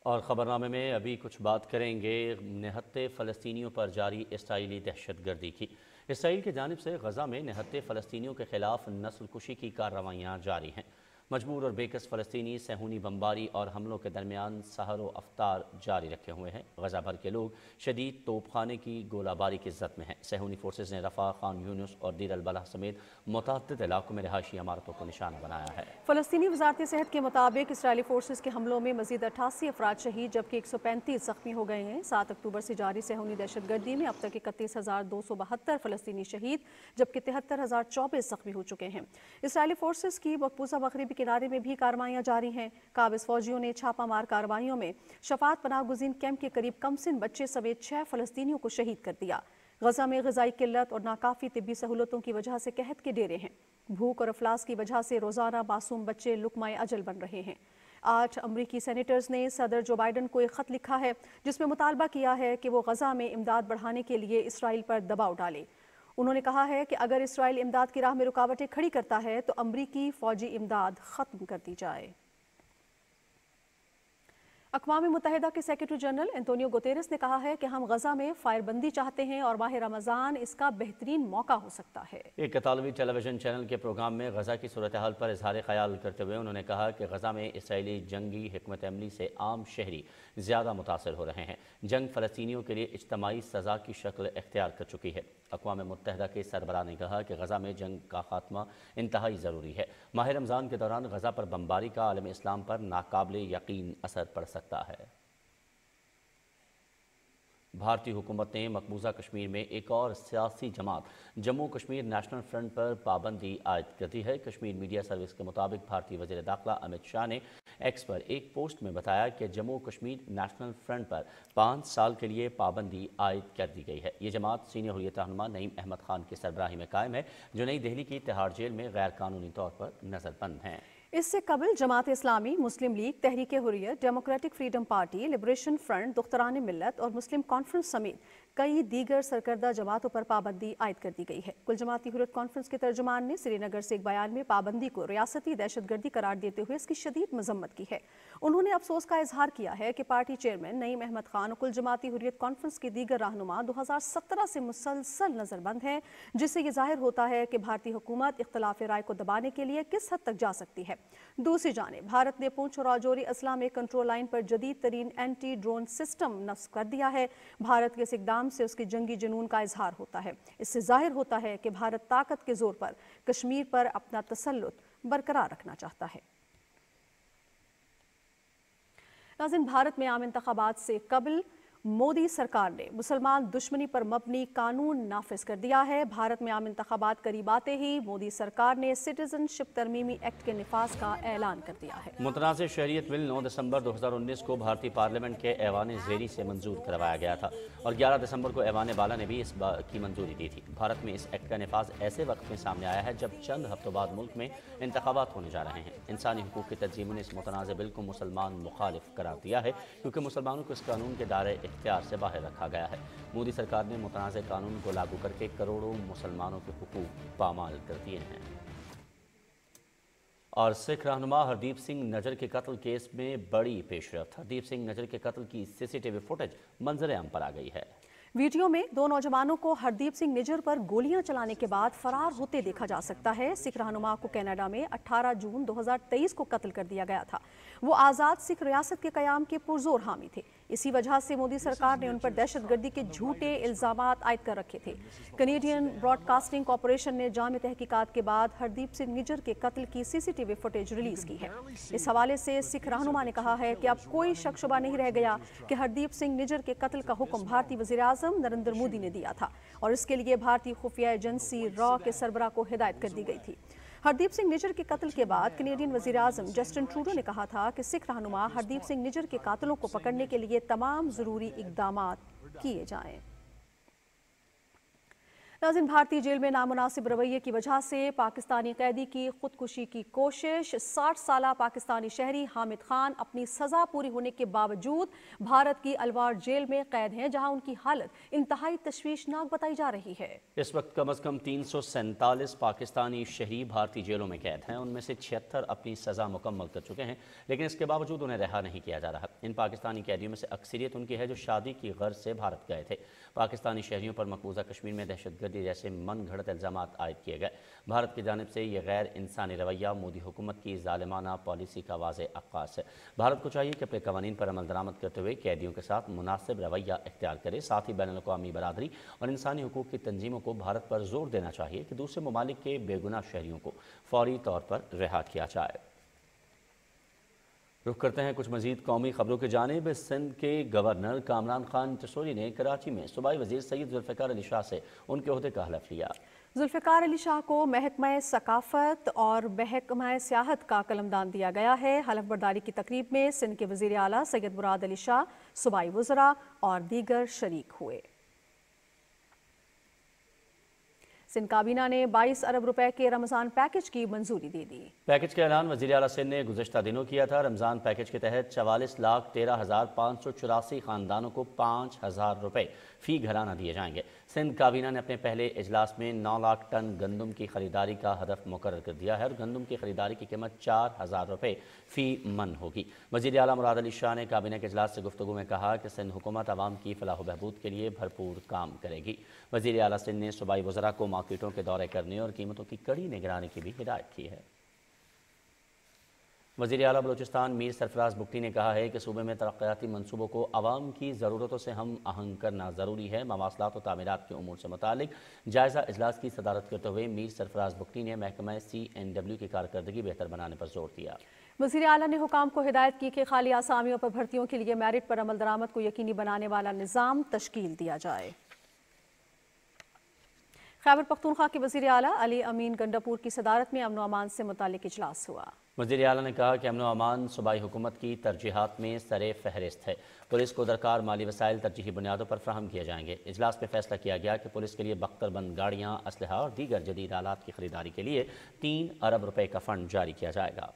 और ख़बरनामे में अभी कुछ बात करेंगे निहत्ते फ़लस्तीनियों पर जारी इसराइली दहशतगर्दी की। इसराइल की जानिब से गज़ा में निहत्ते फ़लस्तीनियों के ख़िलाफ़ नस्लकुशी की कार्रवाइयाँ जारी हैं। मजबूर और बेकस फ़लस्तीनी सहूनी बमबारी और हमलों के दरमियान सहरो अफ्तार जारी रखे हुए हैं। गज़ा भर के लोग शदीद तोपखाने की गोलाबारी की ज़द में हैं। सहूनी फोर्सेज ने रफ़ा, खान यूनुस और दीर अल बलह समेत मुतअद्दिद इलाकों में रिहायशी इमारतों को निशाना बनाया है। फ़लस्तीनी वज़ारत सेहत के मुताबिक इसराइली फोर्सेज के हमलों में मज़ीद 88 अफराद शहीद जबकि 135 ज़ख्मी हो गए हैं। 7 अक्टूबर से जारी सहूनी दहशतगर्दी में अब तक 31,272 फ़लस्तीनी शहीद जबकि 73,024 ज़ख्मी हो चुके हैं। इसराइली फोर्सेज की मकबूजा मगरबी किनारे में भी कार्रवाइयाँ जारी हैं। काबिज फौजियों ने छापामार कार्रवाइयों में शफात पनाह गुज़ीन कैंप के करीब कमसिन बच्चे समेत 6 फ़लस्तीनियों को शहीद कर दिया। गज़ा में ग़िज़ाई किल्लत और नाकाफ़ी तिब्बी सहूलतों की वजह से कहत के डेरे हैं। भूख और अफलास की वजह से रोज़ाना मासूम बच्चे लुक़माए अजल बन रहे हैं। 8 अमरीकी सेनेटर्स ने सदर जो बाइडन को एक ख़त लिखा है जिसमें मुतालबा किया है कि वो गज़ा में इमदाद बढ़ाने के लिए इसराइल पर दबाव डाले। उन्होंने कहा है कि अगर इसराइल इमदाद की राह में रुकावटें खड़ी करता है तो अमरीकी फ़ौजी इमदाद ख़त्म कर दी जाए। अक़वाम मुत्तहिदा के सेक्रेटरी जनरल एंटोनियो गुतेरेस ने कहा है कि हम गजा में फायरबंदी चाहते हैं और माह रमज़ान इसका बेहतरीन मौका हो सकता है। एक इतालवी टेलीविजन चैनल के प्रोग्राम में गजा की सूरत हाल पर इजहार ख्याल करते हुए उन्होंने कहा कि गजा में इसराइली जंगी हिकमत अमली से आम शहरी ज़्यादा मुतासर हो रहे हैं। जंग फ़लस्तीनियों के लिए इज्तमाई सज़ा की शक्ल इख्तियार कर चुकी है। अक़वाम मुत्तहिदा के सरबराह ने कहा कि गजा में जंग का खात्मा इंतहाई ज़रूरी है। माह रमज़ान के दौरान गजा पर बमबारी का आलम इस्लाम पर नाकाबिले यकीन असर पड़ सकता है। भारतीय हुकूमत ने मकबूजा कश्मीर में एक और सियासी जमात जम्मू कश्मीर नेशनल फ्रंट पर पाबंदी आयद कर दी है। कश्मीर मीडिया सर्विस के मुताबिक भारतीय वज़ीर दाखिला अमित शाह ने एक्स पर एक पोस्ट में बताया कि जम्मू कश्मीर नेशनल फ्रंट पर 5 साल के लिए पाबंदी आयद कर दी गई है। ये जमात सीनियर हुर्रियत रहनुमा नईम अहमद खान की सरबराही में कायम है, जो नई दिल्ली की तिहाड़ जेल में गैर कानूनी तौर पर नजरबंद हैं। इससे कबल Jamaat Islami, Muslim League, Tehreek Hurriyat, democratic freedom party, liberation front, Dukhtaran Millat और मुस्लिम कॉन्फ्रेंस समेत कई दीगर सरकर्दा जमातों पर पाबंदी आयद कर दी गई है। कुल जमाती हुर्रियत कॉन्फ्रेंस के तर्जुमान ने श्रीनगर से एक बयान में पाबंदी को रियासती दहशतगर्दी करार देते हुए इसकी शदीद मजम्मत की है। उन्होंने अफसोस का इजहार किया है कि पार्टी चेयरमैन नईम अहमद खान और कुल जमाती हुर्रियत कॉन्फ्रेंस के दीगर रहनुमा 2017 से मुसलसल नजरबंद हैं, जिससे ये जाहिर होता है कि भारतीय हुकूमत इख्तलाफ राय को दबाने के लिए किस हद तक जा सकती है। दूसरी जानिब भारत ने पूंछ और राजौरी अजला में कंट्रोल लाइन पर जदीद तरीन एंटी ड्रोन सिस्टम नस्ब कर दिया है। भारत के इस इक़दाम से उसके जंगी जुनून का इजहार होता है। इससे जाहिर होता है कि भारत ताकत के जोर पर कश्मीर पर अपना तसल्लुत बरकरार रखना चाहता है। नाज़रीन, भारत में आम इंतखाबात से कबल मोदी सरकार ने मुसलमान दुश्मनी पर मबनी कानून नाफिज कर दिया है। भारत में आम इंतखाबात करीब आते ही मोदी सरकार ने सिटीजनशिप तरमीमी एक्ट के निफाज का ऐलान कर दिया है। मुतनाज़ शहरियत बिल 9 दिसंबर 2019 को भारतीय पार्लियामेंट के ऐवान ज़ेरी से मंजूर करवाया गया था और 11 दिसंबर को ऐवान बाला ने भी इस बात की मंजूरी दी थी। भारत में इस एक्ट का निफाज ऐसे वक्त में सामने आया है जब चंद हफ्तों बाद मुल्क में इंतखाबात होने जा रहे हैं। इंसानी हुकूक की तंजीमों ने इस मुतनाज़ बिल को मुसलमान मुखालिफ करार दिया है, क्योंकि मुसलमानों को इस कानून के दायरे इख्तियार से बाहर रखा गया है। मोदी सरकार ने मुतनाज़ कानून को लागू करके करोड़ों मुसलमानों के हुकूक पामाल कर दिए हैं। और सिख रहनुमा हरदीप सिंह नजर के कत्ल केस में बड़ी पेशरफ्त। हरदीप सिंह नजर के कत्ल की सीसीटीवी फुटेज मंजर आम पर आ गई है। वीडियो में 2 नौजवानों को हरदीप सिंह निजर पर गोलियां चलाने के बाद फरार होते देखा जा सकता है। सिख रहनुमा को कनाडा में 18 जून 2023 को कत्ल कर दिया गया था। वो आज़ाद सिख रियासत के क़याम के पुरजोर हामी थे। इसी वजह से मोदी सरकार ने उन पर दहशतगर्दी के झूठे इल्ज़ामात आयद कर रखे थे। कनेडियन ब्रॉडकास्टिंग कॉरपोरेशन ने जाम तहकीकात के बाद हरदीप सिंह निजर के कत्ल की सीसीटीवी फुटेज रिलीज की है। इस हवाले से सिख रहनुमा ने कहा है कि अब कोई शक शुबा नहीं रह गया कि हरदीप सिंह निजर के कत्ल का हुक्म भारतीय वज़ीर-ए-आज़म नरेंद्र मोदी ने दिया था और इसके लिए भारतीय खुफिया एजेंसी रॉ के सरबराह को हिदायत कर दी गई थी। हरदीप सिंह निजर के कत्ल के बाद कनेडियन वज़ीर-ए-आज़म जस्टिन ट्रूडो ने कहा था कि सिख रहनुमा हरदीप सिंह निजर के कातिलों को पकड़ने के लिए तमाम ज़रूरी इक़दामात किए जाएं। नाज़रीन, भारतीय जेल में नामुनासिब रवैये की वजह से पाकिस्तानी कैदी की खुदकुशी की कोशिश। 60 साला पाकिस्तानी शहरी हामिद खान अपनी सज़ा पूरी होने के बावजूद भारत की अलवार जेल में कैद हैं, जहां उनकी हालत इंतहाई तशवीशनाक बताई जा रही है। इस वक्त कम अज़ कम 347 पाकिस्तानी शहरी भारतीय जेलों में कैद हैं। उनमें से 76 अपनी सज़ा मुकम्मल कर चुके हैं, लेकिन इसके बावजूद उन्हें रिहा नहीं किया जा रहा। इन पाकिस्तानी कैदियों में से अक्सरियत उनकी है जो शादी की गर्ज से भारत गए थे। पाकिस्तानी शहरियों पर मकबूजा कश्मीर में दहशतगर्दी जैसे मन घड़त इल्ज़ामात आयद किए गए। भारत की जानिब से यह गैर इंसानी रवैया मोदी हुकूमत की ज़ालिमाना पॉलिसी का वाज़े अक्कास है। भारत को चाहिए कि अपने कवानीन पर अमल दरामद करते हुए कैदियों के साथ मुनासिब रवैया इख्तियार करे। साथ ही बैनुल अक़वामी बरादरी और इंसानी हुकूक की तंजीमों को भारत पर जोर देना चाहिए कि दूसरे ममालिक के बेगुनाह शहरियों को फौरी तौर पर रिहा किया जाए। रुख करते हैं कुछ मजीद कौमी खबरों की जानिब। सिंध के गवर्नर कामरान खान तसूरी ने कराची में सूबाई वज़ीर सैयद ज़ुल्फ़िकार अली शाह से उनके ओहदे का हलफ लिया। ज़ुल्फ़िकार अली शाह को महकमा सकाफ़त और महकमा सियाहत का कलमदान दिया गया है। हलफ बर्दारी की तकरीब में सिंध के वज़ीर आला सैयद मुराद अली शाह, सूबाई वज़रा और दीगर शरीक हुए। सिंध काबीना ने 22 अरब रुपए के रमज़ान पैकेज की मंजूरी दे दी। पैकेज का ऐलान वज़ीर आला सिंध ने गुज़श्ता दिनों किया था। रमज़ान पैकेज के तहत 44,13,584 ख़ानदानों को 5,000 रुपये फ़ी घराना दिए जाएंगे। सिंध काबीना ने अपने पहले इजलास में 9 लाख टन गंदम की खरीदारी का हदफ मुकर्रर कर दिया है और गंदम की खरीदारी की कीमत 4,000 रुपये फ़ी मन होगी। वज़ीर आला मुराद अली शाह ने काबीना के इजलास से गुफ्तगू में कहा कि सिंध हुकूमत आवाम की फलाह व बहबूद के लिए भरपूर काम करेगी। वज़ीर आला सिंध ने सूबाई वज़रा को मार्केटों के दौरे करने और कीमतों की कड़ी निगरानी की भी हिदायत की है। वज़ीर आला बलूचिस्तान मीर सरफराज बुगटी ने कहा है कि सूबे में तरक्याती मनसूबों को आवाम की ज़रूरतों से हम आहंग करना ज़रूरी है। मवासलात और तामीरात के उमूर से मुतालिक जायज़ा इजलास की सदारत करते हुए मीर सरफराज बुगटी ने महकमा CNW की कारकर्दगी बेहतर बनाने पर जोर दिया। वज़ीर आला ने हुकाम को हिदायत की कि खाली आसामियों पर भर्तियों के लिए मेरिट पर अमल दरामद को यकीनी बनाने वाला निज़ाम तश्कील दिया जाए। खैबर पख्तूनख्वा के वज़ीर आला अली अमीन गंडापुर की सदारत में अमन व अमान से मुतालिक इजलास हुआ। वज़ीर आला ने कहा कि अमन व अमान सूबाई हुकूमत की तरजीहात में सरे फहरिस्त है। पुलिस को दरकार माली वसाइल तरजीही बुनियादों पर फ्राहम किए जाएंगे। इजलास में फैसला किया गया कि पुलिस के लिए बख्तरबंद गाड़ियाँ, असलहा और दीगर जदीद आलात की खरीदारी के लिए 3 अरब रुपये का फ़ंड जारी किया जाएगा।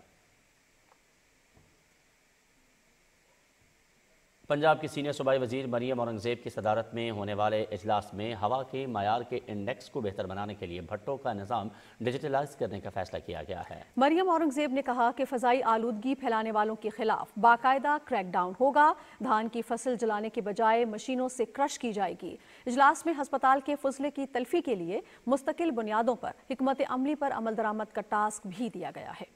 पंजाब की सीनियर सूबाई वज़ीर मरियम औरंगज़ेब की सदारत में होने वाले इजलास में हवा के मायार के इंडेक्स को बेहतर बनाने के लिए भट्टों का निज़ाम डिजिटलाइज करने का फैसला किया गया है। मरियम औरंगज़ेब ने कहा कि फ़ज़ाई आलूदगी फैलाने वालों के खिलाफ बाकायदा क्रैकडाउन होगा। धान की फसल जलाने के बजाय मशीनों से क्रश की जाएगी। इजलास में हस्पताल के फजले की तलफी के लिए मुस्तकिल बुनियादों पर हिकमत अमली पर अमल दरामद का टास्क भी दिया गया है।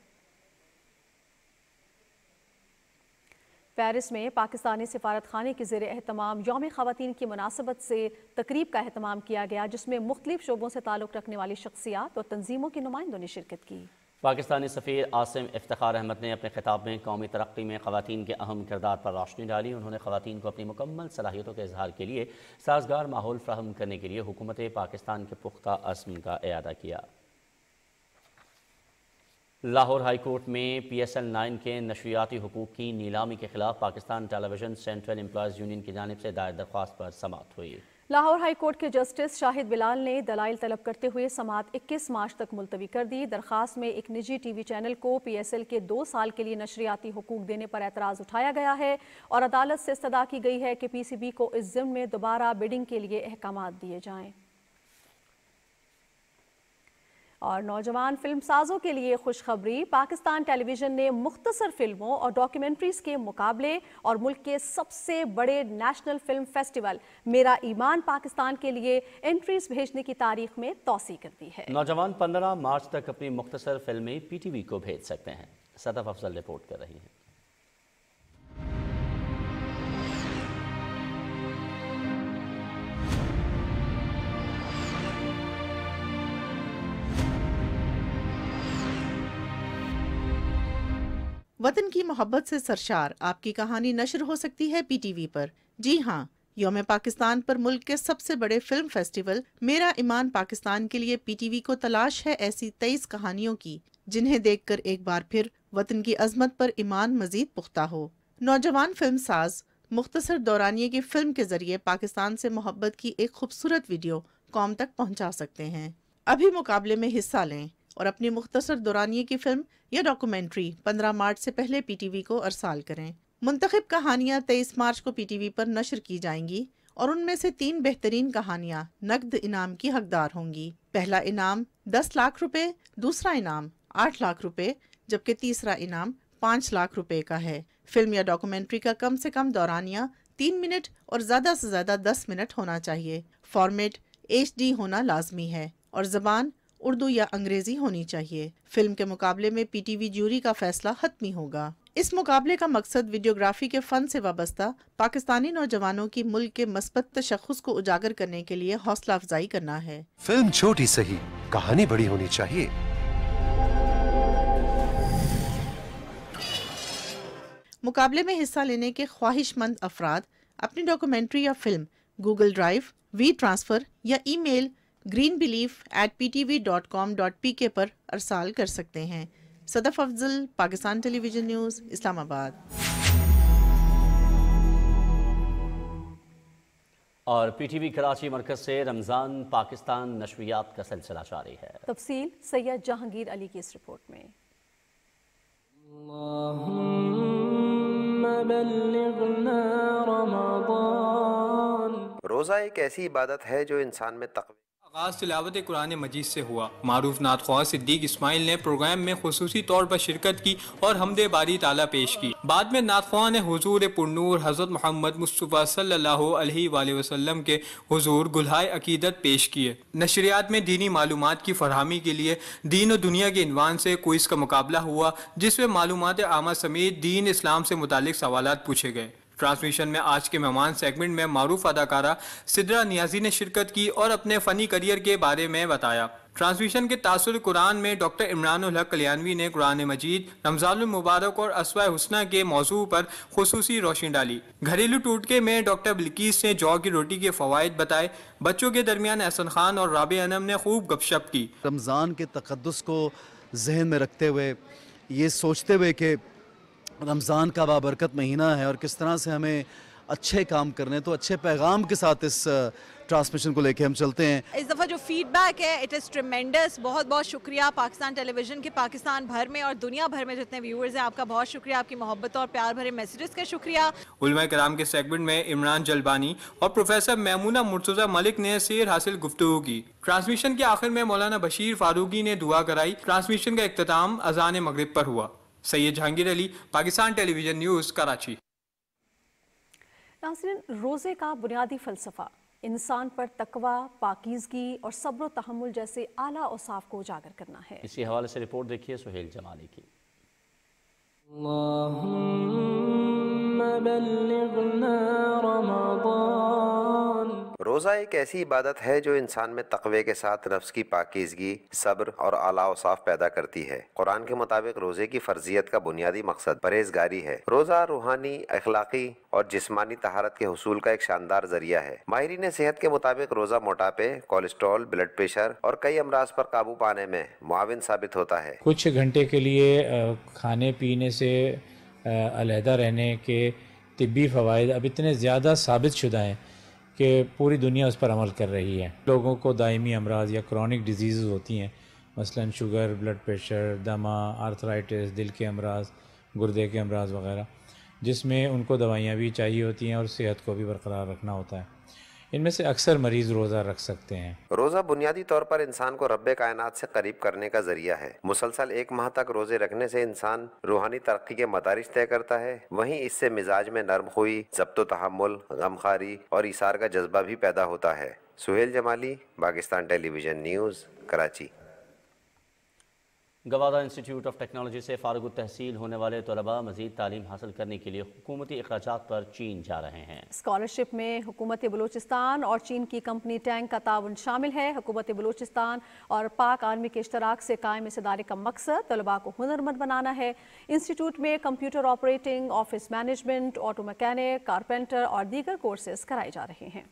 पेरिस में पाकिस्तानी सिफारत खाने के ज़ेरे एहतमाम यौम ख़वातीन की मुनासबत से तकरीब का एहतमाम किया गया, जिसमें मुख्तलिफ शोबों से ताल्लुक़ रखने वाली शख्सियात और तंजीमों के नुमाइंदों ने शिरकत की। पाकिस्तानी सफ़ीर आसिम इफ्तिखार अहमद ने अपने खिताब में कौमी तरक्की में ख़वातीन के अहम किरदार पर रोशनी डाली। उन्होंने ख़वातीन को अपनी मुकम्मल सलाहियतों के इजहार के लिए साजगार माहौल फ़राहम करने के लिए हुकूमत पाकिस्तान के पुख्ता अज़्म का इयादा किया। लाहौर हाई कोर्ट में PSL 9 के नशरियाती हुकूक की नीलामी के खिलाफ Pakistan television central employees union की जानिब से दायर दरख्वास्त पर समाअत हुई। लाहौर हाई कोर्ट के जस्टिस शाहिद बिलाल ने दलाइल तलब करते हुए समाअत 21 मार्च तक मुलतवी कर दी। दरख्वास्त में एक निजी TV चैनल को PSL के 2 साल के लिए नशरियाती हुकूक देने पर एतराज़ उठाया गया है और अदालत से इस्तदा की गई है कि PCB को इस ज़िम्न में दोबारा बिडिंग के लिए अहकामात दिए जाएँ। और नौजवान फिल्म साजों के लिए खुशखबरी, पाकिस्तान टेलीविजन ने मुख्तसर फिल्मों और डॉक्यूमेंट्रीज के मुकाबले और मुल्क के सबसे बड़े नेशनल फिल्म फेस्टिवल मेरा ईमान पाकिस्तान के लिए एंट्रीज भेजने की तारीख में तौसी कर दी है। नौजवान 15 मार्च तक अपनी मुख्तसर फिल्में PTV को भेज सकते हैं। सदफ अफजल रिपोर्ट कर रही हैं। वतन की मोहब्बत से सरशार आपकी कहानी नशर हो सकती है PTV पर। जी हाँ, यौम पाकिस्तान पर मुल्क के सबसे बड़े फिल्म फेस्टिवल मेरा ईमान पाकिस्तान के लिए PTV को तलाश है ऐसी 23 कहानियों की, जिन्हें देखकर एक बार फिर वतन की अजमत पर ईमान मजीद पुख्ता हो। नौजवान फिल्म साज मुख्तसर दौरानिये की फिल्म के जरिए पाकिस्तान से मोहब्बत की एक खूबसूरत वीडियो कौम तक पहुँचा सकते हैं। अभी मुकाबले में हिस्सा लें और अपनी मुख्तसर दौरानिये की फिल्म या डॉक्यूमेंट्री 15 मार्च से पहले PTV को अरसाल करें। मुंतखब कहानियाँ 23 मार्च को PTV पर नशर की जाएंगी और उनमें से 3 बेहतरीन कहानियाँ नकद इनाम की हकदार होंगी। पहला इनाम 10 लाख रुपए, दूसरा इनाम 8 लाख रुपए, जबकि तीसरा इनाम 5 लाख रुपए का है। फिल्म या डॉक्यूमेंट्री का कम से कम दौरानिया 3 मिनट और ज़्यादा से ज़्यादा 10 मिनट होना चाहिए। फॉर्मेट HD होना लाजमी है और ज़बान उर्दू या अंग्रेजी होनी चाहिए। फिल्म के मुकाबले में PTV जूरी का फैसला हतमी होगा। इस मुकाबले का मकसद वीडियोग्राफी के फन से वाबस्ता पाकिस्तानी नौजवानों की मुल्क के मस्बत तशख्खुस को उजागर करने के लिए हौसला अफजाई करना है। फिल्म छोटी सही, कहानी बड़ी होनी चाहिए। मुकाबले में हिस्सा लेने के ख्वाहिशमंद अफराद अपनी डॉक्यूमेंट्री या फिल्म गूगल ड्राइव, WeTransfer या ईमेल greenbelief@ptv.com.pk पर अरसाल कर सकते हैं। Sadaf Afzal, Pakistan television news, Islamabad. اور پی ٹی وی کراچی مرکز سے رمضان پاکستان نشریات کا سلسلہ جاری ہے. تفصیل سید جہانگیر علی کی اس رپورٹ میں. روزہ ایک ایسی عبادت ہے جو انسان میں تقوی. آغاز تلاوت قرآن مجید سے ہوا. معروف نعت خواہ صدیق اسماعیل نے پروگرام میں خصوصی طور پر شرکت کی اور حمد باری تعالیٰ پیش کی. بعد میں نعت خواہ نے حضور پرنور حضرت محمد مصطفیٰ صلی اللہ علیہ وآلہ وسلم کے حضور گلہائے عقیدت پیش کیے. نشریات میں دینی معلومات کی فراہمی کے لیے دین و دنیا کے عنوان سے کوئز کا مقابلہ ہوا جس میں معلومات عامہ سمیت دین اسلام سے متعلق سوالات پوچھے گئے. ٹرانسمیشن میں آج کے مہمان سیگمنٹ میں معروف اداکارہ سدرا نیازی نے شرکت کی اور اپنے فنی کریئر کے بارے میں بتایا. ٹرانسمیشن کے تاثر قرآن میں ڈاکٹر عمران الحق کلیانوی نے قرآن مجید، رمضان المبارک اور اسوہ حسنہ کے موضوع پر خصوصی روشنی ڈالی. گھریلو ٹوٹکے میں ڈاکٹر بلقیس نے جو کی روٹی کے فوائد بتائے. بچوں کے درمیان احسن خان اور رابع انم نے خوب گپ شپ کی. رمضان کے تقدس کو ذہن میں رکھتے ہوئے، یہ سوچتے ہوئے کہ رمضان کا بابرکت مہینہ ہے اور کس طرح سے ہمیں اچھے کام کرنے، تو اچھے پیغام کے ساتھ اس ٹرانسمیشن کو لے کے ہم چلتے ہیں. اس دفعہ جو فیڈ بیک ہے اٹ از ٹریمینڈس. بہت بہت شکریہ پاکستان ٹیلی ویژن کے، پاکستان بھر میں اور دنیا بھر میں جتنے ویورز ہیں، آپ کا بہت شکریہ، آپ کی محبت اور پیار بھرے میسیجز کا شکریہ. علماء کرام کے سیگمنٹ میں عمران جلبانی اور پروفیسر میمونہ مرتضی ملک نے سیر حاصل گفتگو کی. ٹرانسمیشن کے آخر میں مولانا بشیر فاروقی نے دعا کرائی. ٹرانسمیشن کا اختتام اذان مغرب پر ہوا. سید جہانگیر علی، Pakistan television news, Karachi. ناظرین، روزے کا بنیادی فلسفہ انسان پر تقوی، پاکیزگی اور صبر و تحمل جیسے اعلیٰ اوصاف کو اجاگر کرنا ہے. اسی حوالے سے رپورٹ دیکھیے سہیل جمالی کی. روزہ ایک ایسی عبادت ہے جو انسان میں تقوی کے ساتھ نفس کی پاکیزگی، صبر اور اعلیٰ اوصاف پیدا کرتی ہے. قرآن کے مطابق روزے کی فرضیت کا بنیادی مقصد پرہیزگاری ہے. روزہ روحانی، اخلاقی اور جسمانی طہارت کے حصول کا ایک شاندار ذریعہ ہے. ماہرین صحت کے مطابق روزہ موٹاپے، کولیسٹرول، بلڈ پریشر اور کئی امراض پر قابو پانے میں معاون ثابت ہوتا ہے. کچھ گھنٹے کے لیے کھانے پینے سے علیحدہ رہنے کے طبی فوائد اب اتنے زیادہ ثابت شدہ ہیں کہ پوری دنیا اس پر عمل کر رہی ہے. لوگوں کو دائمی امراض یا کرونک ڈیزیزز ہوتی ہیں، مثلا شوگر، بلڈ پریشر، دمہ، آرتھرائٹس، دل کے امراض، گردے کے امراض وغیرہ، جس میں ان کو دوائیاں بھی چاہیے ہوتی ہیں اور صحت کو بھی برقرار رکھنا ہوتا ہے. ان میں سے اکثر مریض روزہ رکھ سکتے ہیں. روزہ بنیادی طور پر انسان کو رب کائنات سے قریب کرنے کا ذریعہ ہے. مسلسل 1 ماہ تک روزے رکھنے سے انسان روحانی ترقی کے مدارج طے کرتا ہے. وہیں اس سے مزاج میں نرم خوئی، ضبط و تحمل، غمخواری اور ایثار کا جذبہ بھی پیدا ہوتا ہے. Sohail Jamali, Pakistan television news, Karachi. Gwadar institute of technology سے فارغ التحصیل ہونے والے طلباء مزید تعلیم حاصل کرنے کے لیے حکومتی اخراجات پر چین جا رہے ہیں. اسکالرشپ میں حکومت بلوچستان اور چین کی کمپنی ٹینک کا تعاون شامل ہے. حکومت بلوچستان اور پاک آرمی کے اشتراک سے قائم اس ادارے کا مقصد طلباء کو ہنرمند بنانا ہے. انسٹیٹیوٹ میں computer operating, office management, auto mechanic, carpenter اور دیگر کورسز کرائے جا رہے ہیں.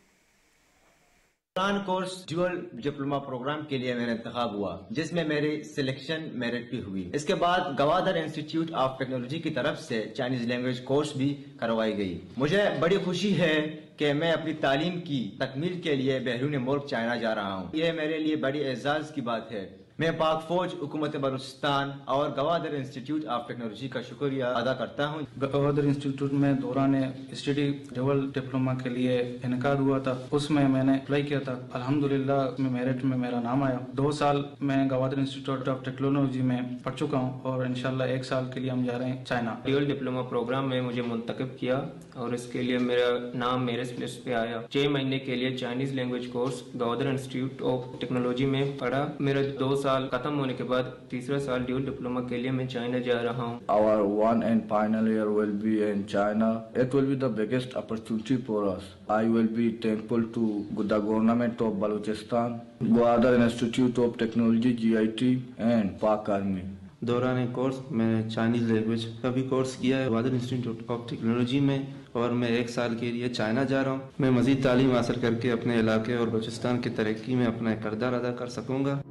قرآن کورس ڈیول ڈپلوما پروگرام کے لیے میرا انتخاب ہوا، جس میں میری سلیکشن میرٹ پہ ہوئی. اس کے بعد گوادر انسٹیٹیوٹ آف ٹیکنالوجی کی طرف سے چائنیز لینگویج کورس بھی کروائی گئی. مجھے بڑی خوشی ہے کہ میں اپنی تعلیم کی تکمیل کے لیے بیرون ملک چائنا جا رہا ہوں. یہ میرے لیے بڑی اعزاز کی بات ہے. میں پاک فوج، حکومت بلوچستان اور گوادر انسٹیٹیوٹ آف ٹیکنالوجی کا شکریہ ادا کرتا ہوں. گوادر انسٹیٹیوٹ میں دوران اسٹڈی ڈبل ڈپلوما کے لیے انعقاد ہوا تھا. اس میں میں نے اپلائی کیا تھا. الحمدللہ اس میں میرٹ میں میرا نام آیا. 2 سال میں گوادر انسٹیٹیوٹ آف ٹیکنالوجی میں پڑھ چکا ہوں اور انشاءاللہ 1 سال کے لیے ہم جا رہے ہیں چائنا. ڈیول ڈپلوما پروگرام میں مجھے منتخب کیا اور اس کے لیے میرا نام میرٹ لسٹ پہ آیا. 6 مہینے کے لیے Chinese language course Gwadar institute of technology میں پڑھا. میرا 2 سال ختم ہونے کے بعد تیسرا سال ڈیول ڈپلوما کے لیے میں چائنا جا رہا ہوں. Our 1 and final year will be in China. It will be the biggest opportunity for us. I will be thankful to the government of Balochistan, Gwadar Institute of Technology (GIT) and Pak Army. دوران course میں نے Chinese language کا بھی course کیا ہے Gwadar institute of technology میں اور میں 1 سال کے لیے چائنا جا رہا ہوں. میں مزید تعلیم حاصل کر کے اپنے علاقے اور بلوچستان کی ترقی میں اپنا کردار ادا کر سکوں گا.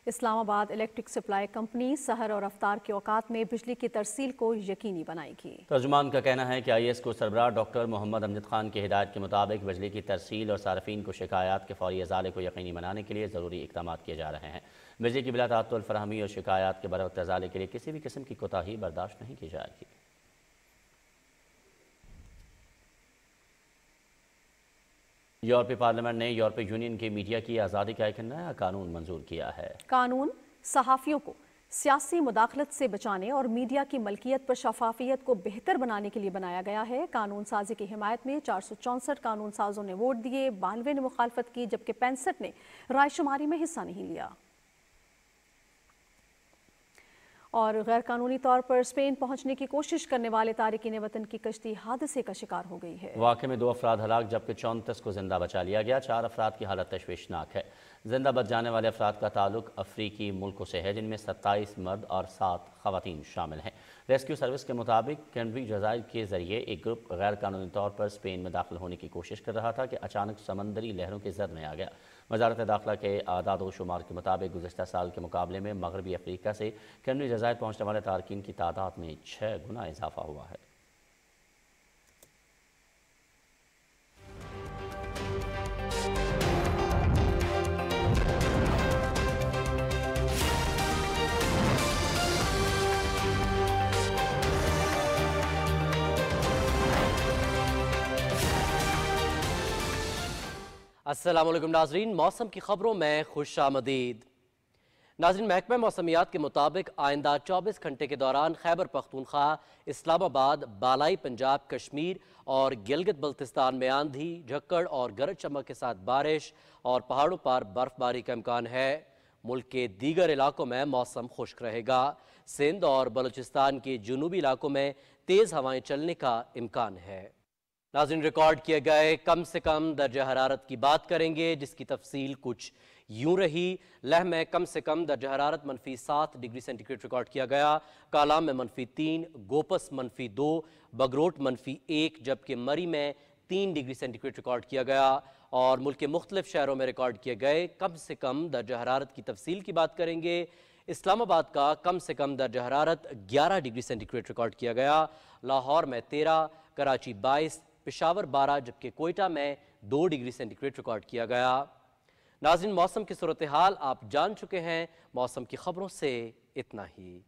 اسلام آباد الیکٹرک سپلائی کمپنی سحر اور افطار کے اوقات میں بجلی کی ترسیل کو یقینی بنائے گی۔ ترجمان کا کہنا ہے کہ IAS کو سربراہ ڈاکٹر محمد امجد خان کی ہدایت کے مطابق بجلی کی ترسیل اور صارفین کو شکایات کے فوری ازالے کو یقینی بنانے کے لیے ضروری اقدامات کیے جا رہے ہیں۔ بجلی کی بلا تعطل فراہمی اور شکایات کے بروقت ازالے کے لیے کسی بھی قسم کی کوتاہی برداشت نہیں کی جائے گی۔ یورپی پارلیمنٹ نے یورپی یونین کی میڈیا کی آزادی کا ایک نیا قانون منظور کیا ہے۔ قانون صحافیوں کو سیاسی مداخلت سے بچانے اور میڈیا کی ملکیت پر شفافیت کو بہتر بنانے کے لیے بنایا گیا ہے۔ قانون سازی کی حمایت میں 464 قانون سازوں نے ووٹ دیے، 92 نے مخالفت کی، جبکہ 65 نے رائے شماری میں حصہ نہیں لیا۔ اور غیر قانونی طور پر اسپین پہنچنے کی کوشش کرنے والے تارکین وطن کی کشتی حادثے کا شکار ہو گئی ہے۔ واقعے میں 2 افراد ہلاک جبکہ 34 کو زندہ بچا لیا گیا۔ 4 افراد کی حالت تشویشناک ہے۔ زندہ بچ جانے والے افراد کا تعلق افریقی ملکوں سے ہے، جن میں 27 مرد اور 7 خواتین شامل ہیں۔ ریسکیو سروس کے مطابق کینری جزائر کے ذریعے ایک گروپ غیر قانونی طور پر اسپین میں داخل ہونے کی کوشش کر رہا تھا کہ اچانک سمندری لہروں کی زد میں آ گیا۔ وزارت داخلہ کے اعداد و شمار کے مطابق گزشتہ سال کے مقابلے میں مغربی افریقہ سے کینری جزائر پہنچنے والے تارکین کی تعداد میں 6 گنا اضافہ ہوا ہے۔ السلام علیکم ناظرین، موسم کی خبروں میں خوش آمدید۔ ناظرین، محکمہ موسمیات کے مطابق آئندہ 24 گھنٹے کے دوران خیبر پختونخوا، اسلام آباد، بالائی پنجاب، کشمیر اور گلگت بلتستان میں آندھی، جھکڑ اور گرج چمک کے ساتھ بارش اور پہاڑوں پر برف باری کا امکان ہے۔ ملک کے دیگر علاقوں میں موسم خشک رہے گا۔ سندھ اور بلوچستان کے جنوبی علاقوں میں تیز ہوائیں چلنے کا امکان ہے۔ ناظرین، ریکارڈ کیے گئے کم سے کم درجہ حرارت کی بات کریں گے، جس کی تفصیل کچھ یوں رہی۔ لہ میں کم سے کم درجہ حرارت -7 ڈگری سینٹی گریڈ ریکارڈ کیا گیا، کالام میں -3، گوپس -2، بگروٹ -1، جبکہ مری میں 3 ڈگری سینٹی گریڈ ریکارڈ کیا گیا۔ اور ملک کے مختلف شہروں میں ریکارڈ کیے گئے کم سے کم درجہ حرارت کی تفصیل کی بات کریں گے۔ اسلام آباد کا کم سے کم درجہ حرارت 11 ڈگری سینٹی گریڈ ریکارڈ کیا گیا، لاہور میں 13، کراچی 22، پشاور 12، جبکہ کوئٹہ میں 2 ڈگری سینٹی گریڈ ریکارڈ کیا گیا۔ ناظرین، موسم کی صورتحال آپ جان چکے ہیں۔ موسم کی خبروں سے اتنا ہی۔